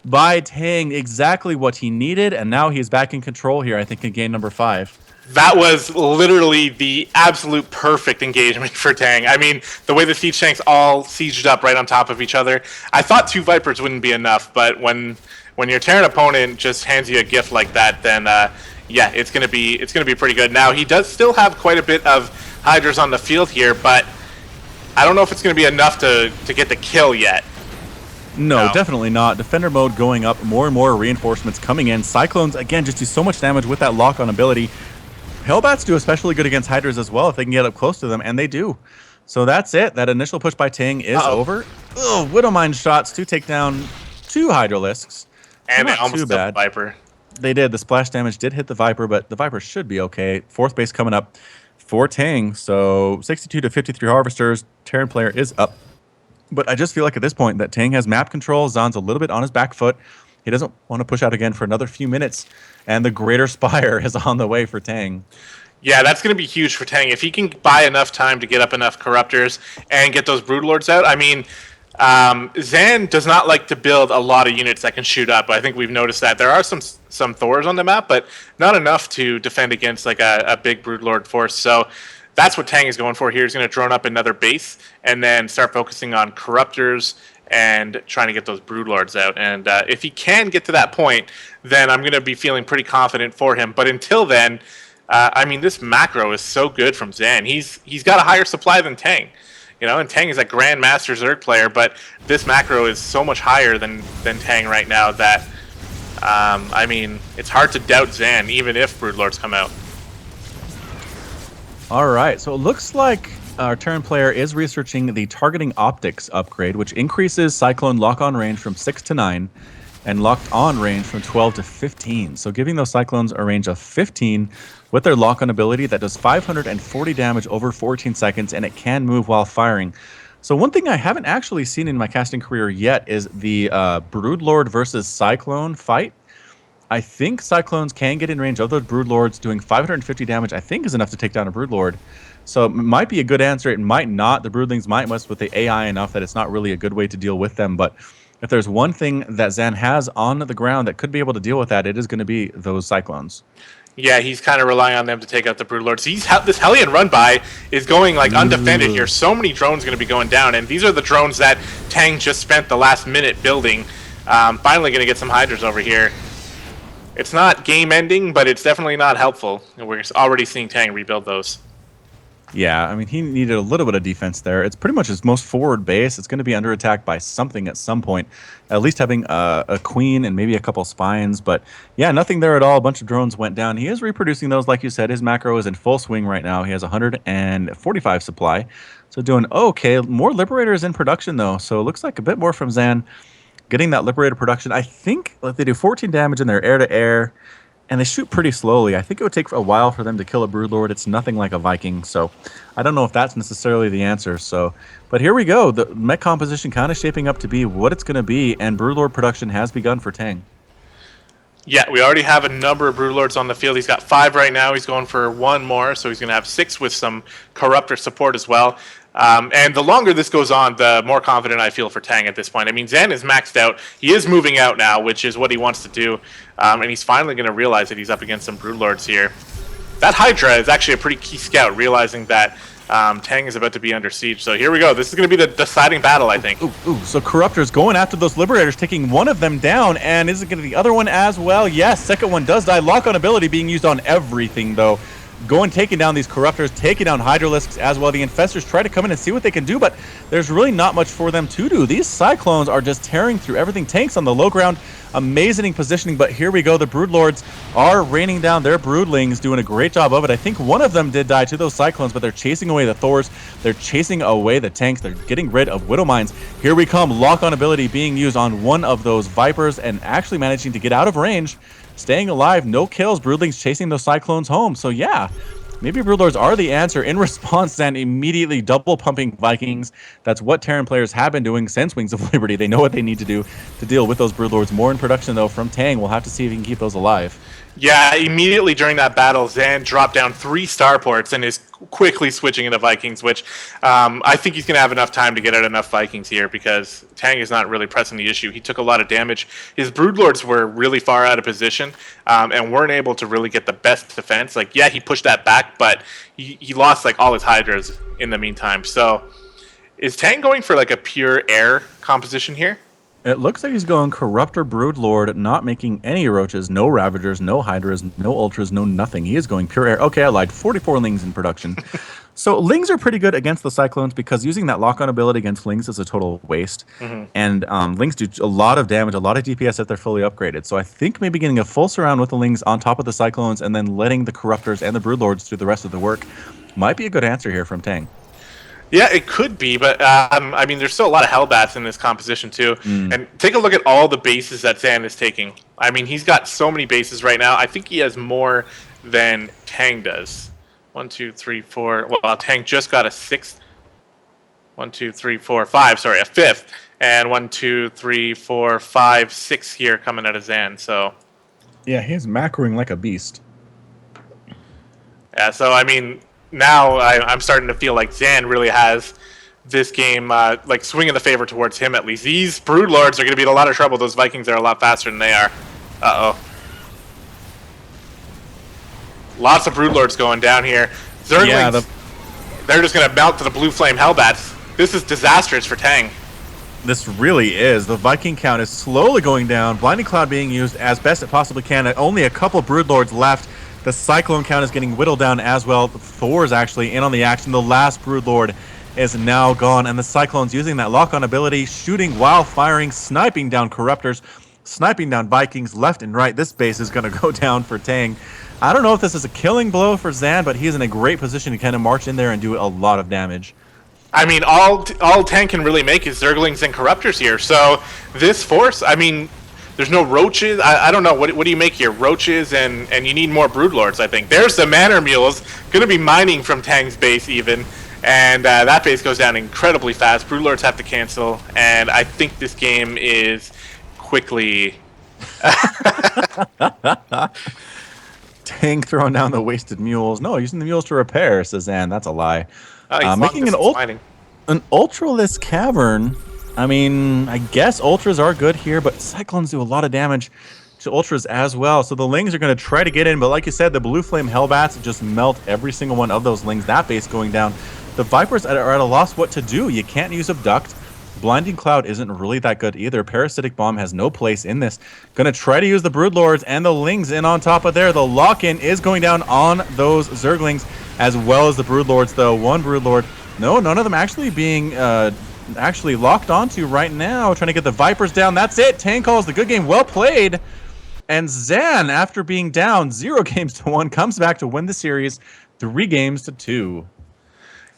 by Tang. Exactly what he needed. And now he's back in control here, I think, in game number 5. That was literally the absolute perfect engagement for Tang. I mean, the way the siege tanks all sieged up right on top of each other. I thought 2 Vipers wouldn't be enough, but when your Terran opponent just hands you a gift like that, then yeah, it's gonna be pretty good. Now he does still have quite a bit of Hydras on the field here, but I don't know if it's gonna be enough to get the kill yet. No, definitely not. Defender mode going up, more and more reinforcements coming in. Cyclones, again, just do so much damage with that lock-on ability. Hellbats do especially good against Hydras as well if they can get up close to them, and they do. So that's it. That initial push by Tang is Uh-oh. over. Oh, Widowmine shots to take down 2 Hydralisks. So And they not almost too killed the bad. Viper. They did. The splash damage did hit the Viper, but the Viper should be okay. 4th base coming up for Tang. So 62 to 53 Harvesters. Terran player is up. But I just feel like at this point that Tang has map control. Zahn's a little bit on his back foot. He doesn't want to push out again for another few minutes. And the Greater Spire is on the way for Tang. Yeah, that's going to be huge for Tang. If he can buy enough time to get up enough Corruptors and get those Broodlords out, I mean, Zan does not like to build a lot of units that can shoot up. I think we've noticed that. There are some Thors on the map, but not enough to defend against like a big Broodlord force. So that's what Tang is going for here. He's going to drone up another base and then start focusing on Corruptors and trying to get those Broodlords out. And if he can get to that point, then I'm going to be feeling pretty confident for him. But until then, I mean, this macro is so good from Zan. He's got a higher supply than Tang. You know, and Tang is a Grandmaster Zerg player, but this macro is so much higher than Tang right now that, I mean, it's hard to doubt Zan, even if Broodlords come out. All right, so it looks like our Terran player is researching the Targeting Optics upgrade, which increases Cyclone lock-on range from 6 to 9 and locked-on range from 12 to 15. So giving those Cyclones a range of 15 with their lock-on ability that does 540 damage over 14 seconds, and it can move while firing. So one thing I haven't actually seen in my casting career yet is the Broodlord versus Cyclone fight. I think Cyclones can get in range of those Broodlords. Doing 550 damage, I think, is enough to take down a Broodlord. So it might be a good answer. It might not. The Broodlings might mess with the AI enough that it's not really a good way to deal with them. But if there's one thing that Zan has on the ground that could be able to deal with that, it is going to be those Cyclones. Yeah, he's kind of relying on them to take out the Broodlords. This Hellion run-by is going like undefended here. So many drones going to be going down, and these are the drones that Tang just spent the last minute building. Finally going to get some Hydras over here. It's not game-ending, but it's definitely not helpful. And we're already seeing Tang rebuild those. Yeah, I mean, he needed a little bit of defense there. It's pretty much his most forward base. It's going to be under attack by something at some point. At least having a queen and maybe a couple spines. But yeah, nothing there at all. A bunch of drones went down. He is reproducing those, like you said. His macro is in full swing right now. He has 145 supply. So doing okay. More Liberators in production, though. So it looks like a bit more from Zan. Getting that Liberator production. I think they do 14 damage in their air-to-air. And they shoot pretty slowly. I think it would take a while for them to kill a Broodlord. It's nothing like a Viking, so I don't know if that's necessarily the answer. So, but here we go. The mech composition kind of shaping up to be what it's going to be, and Broodlord production has begun for Tang. Yeah, we already have a number of Broodlords on the field. He's got 5 right now. He's going for 1 more, so he's going to have 6 with some Corruptor support as well. And the longer this goes on, the more confident I feel for Tang at this point. I mean, Zan is maxed out. He is moving out now, which is what he wants to do. And he's finally going to realize that he's up against some Broodlords here. That Hydra is actually a pretty key scout, realizing that Tang is about to be under siege. So here we go. This is going to be the deciding battle, I think. So Corruptor's going after those Liberators, taking one of them down. And is it going to be the other one as well? Yes, second one does die. Lock-on ability being used on everything, though. Taking down these Corruptors, taking down Hydralisks as well. The Infestors try to come in and see what they can do, but there's really not much for them to do. These Cyclones are just tearing through everything. Tanks on the low ground, amazing positioning, but here we go. The Broodlords are raining down their Broodlings, doing a great job of it. I think one of them did die to those Cyclones, but they're chasing away the Thors. They're chasing away the tanks. They're getting rid of Widowmines. Here we come. Lock-on ability being used on one of those Vipers and actually managing to get out of range. Staying alive, no kills. Broodlings chasing those Cyclones home. So yeah, maybe Broodlords are the answer. In response, then immediately double pumping Vikings. That's what Terran players have been doing since Wings of Liberty. They know what they need to do to deal with those Broodlords. More in production, though, from Tang. We'll have to see if he can keep those alive. Yeah, immediately during that battle, Zan dropped down 3 starports and is quickly switching into Vikings, which I think he's going to have enough time to get out enough Vikings here because Tang is not really pressing the issue. He took a lot of damage. His Broodlords were really far out of position and weren't able to really get the best defense. Like, yeah, he pushed that back, but he lost like all his Hydras in the meantime. So is Tang going for like a pure air composition here? It looks like he's going Corruptor Broodlord, not making any Roaches, no Ravagers, no Hydras, no Ultras, no nothing. He is going pure air. Okay, I lied. 44 Lings in production. So Lings are pretty good against the Cyclones because using that lock-on ability against Lings is a total waste. And Lings do a lot of damage, a lot of DPS if they're fully upgraded. So I think maybe getting a full surround with the Lings on top of the Cyclones and then letting the Corruptors and the Broodlords do the rest of the work might be a good answer here from Tang. Yeah, it could be, but I mean, there's still a lot of Hellbats in this composition too. Mm. And take a look at all the bases that Zan is taking. I mean, he's got so many bases right now. I think he has more than Tang does. 1, 2, 3, 4. Well, Tang just got a sixth. 1, 2, 3, 4, 5. Sorry, a fifth. And 1, 2, 3, 4, 5, 6 here coming out of Zan. So Yeah, he's macroing like a beast. yeah, so I mean, now I'm starting to feel like Zan really has this game like swinging the favor towards him at least. These Broodlords are going to be in a lot of trouble. Those Vikings are a lot faster than they are. Uh-oh. Lots of Broodlords going down here. Zerglings, Yeah, they're just going to melt to the Blue Flame Hellbats. This is disastrous for Tang. this really is. The Viking count is slowly going down. Blinding Cloud being used as best it possibly can. Only a couple Broodlords left. The Cyclone count is getting whittled down as well. Thor's actually in on the action. The last Broodlord is now gone, and the Cyclone's using that lock-on ability, shooting while firing, sniping down Corruptors, sniping down Vikings left and right. This base is going to go down for Tang. I don't know if this is a killing blow for Zan, but he's in a great position to kind of march in there and do a lot of damage. I mean, all Tang can really make is Zerglings and Corruptors here. So this force, I mean, there's no Roaches. I don't know. What do you make here? Roaches and you need more Broodlords, I think. There's the Manor Mules. Going to be mining from Tang's base even. And that base goes down incredibly fast. Broodlords have to cancel. And I think this game is quickly... Tang throwing down the wasted mules. No, using the mules to repair, says Zan. That's a lie. Making an ultraless cavern. I mean, I guess ultras are good here, but cyclones do a lot of damage to ultras as well. So the lings are going to try to get in, but like you said, the blue flame hellbats just melt every single one of those lings. That base going down. The vipers are at a loss what to do. You can't use abduct. Blinding Cloud isn't really that good either. Parasitic Bomb has no place in this. Gonna try to use the Broodlords and the Lings in on top of there. The lock-in is going down on those Zerglings as well as the Broodlords, though. One Broodlord. No, none of them actually being actually locked onto right now. Trying to get the Vipers down. That's it. Tang calls the good game. Well played. And Zan, after being down 0 games to 1, comes back to win the series 3 games to 2.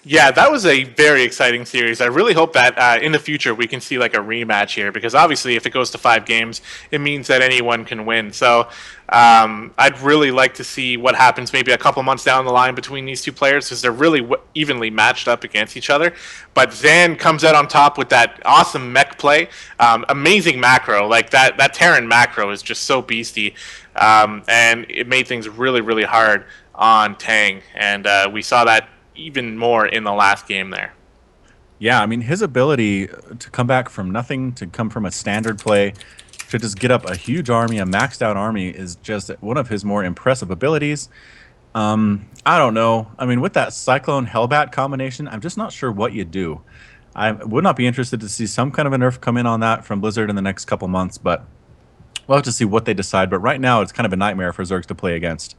Yeah, that was a very exciting series. I really hope that in the future we can see like a rematch here, because obviously if it goes to 5 games, it means that anyone can win. So I'd really like to see what happens maybe a couple months down the line between these two players, because they're really evenly matched up against each other. But Zan comes out on top with that awesome mech play, amazing macro. Like that Terran macro is just so beasty, and it made things really, really hard on Tang, and we saw that even more in the last game there. Yeah, I mean, his ability to come back from nothing, to come from a standard play, to just get up a huge army, a maxed out army, is just one of his more impressive abilities. I don't know. I mean, with that Cyclone Hellbat combination, I'm just not sure what you do. I would not be interested to see some kind of a nerf come in on that from Blizzard in the next couple months, but we'll have to see what they decide. But right now, it's kind of a nightmare for Zergs to play against.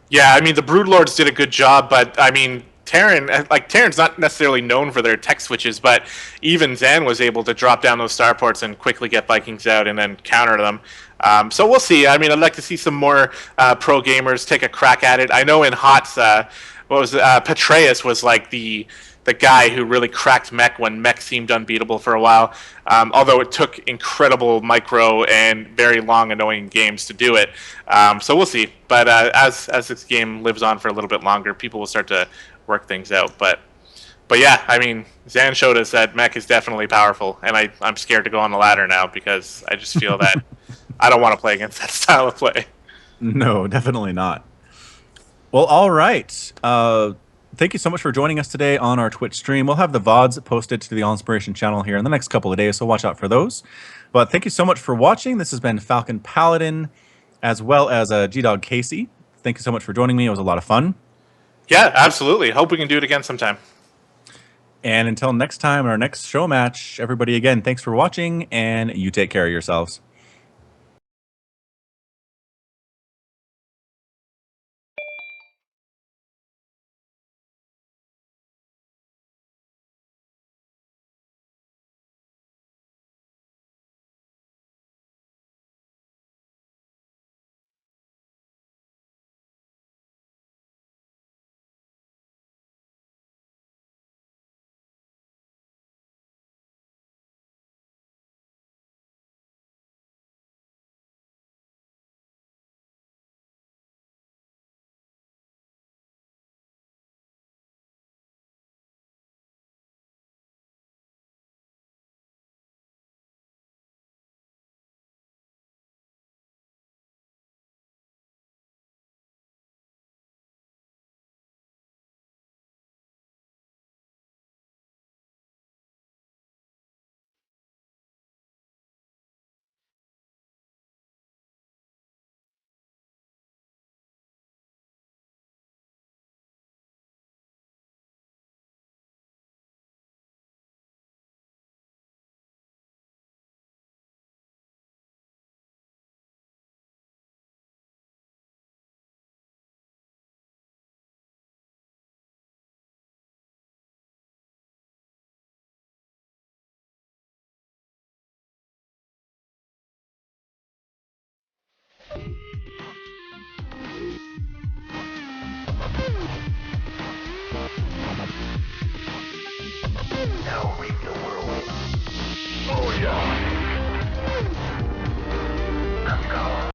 Yeah, I mean, the Broodlords did a good job, but I mean, Terran's not necessarily known for their tech switches, but even Zan was able to drop down those starports and quickly get Vikings out and then counter them. So we'll see. I mean, I'd like to see some more pro gamers take a crack at it. I know in HOTS, Petraeus was like the guy who really cracked mech when mech seemed unbeatable for a while, although it took incredible micro and very long, annoying games to do it. So we'll see. But as this game lives on for a little bit longer, people will start to work things out. But yeah, I mean, Zan showed us that mech is definitely powerful, and I'm scared to go on the ladder now because I just feel that I don't want to play against that style of play. No, definitely not. Well, all right. Thank you so much for joining us today on our Twitch stream. We'll have the VODs posted to the All Inspiration channel here in the next couple of days, so watch out for those. But thank you so much for watching. This has been FalconPaladin, as well as gdoggcasey. Thank you so much for joining me. It was a lot of fun. Yeah, absolutely. Hope we can do it again sometime. And until next time, our next show match, everybody, again, thanks for watching, and you take care of yourselves.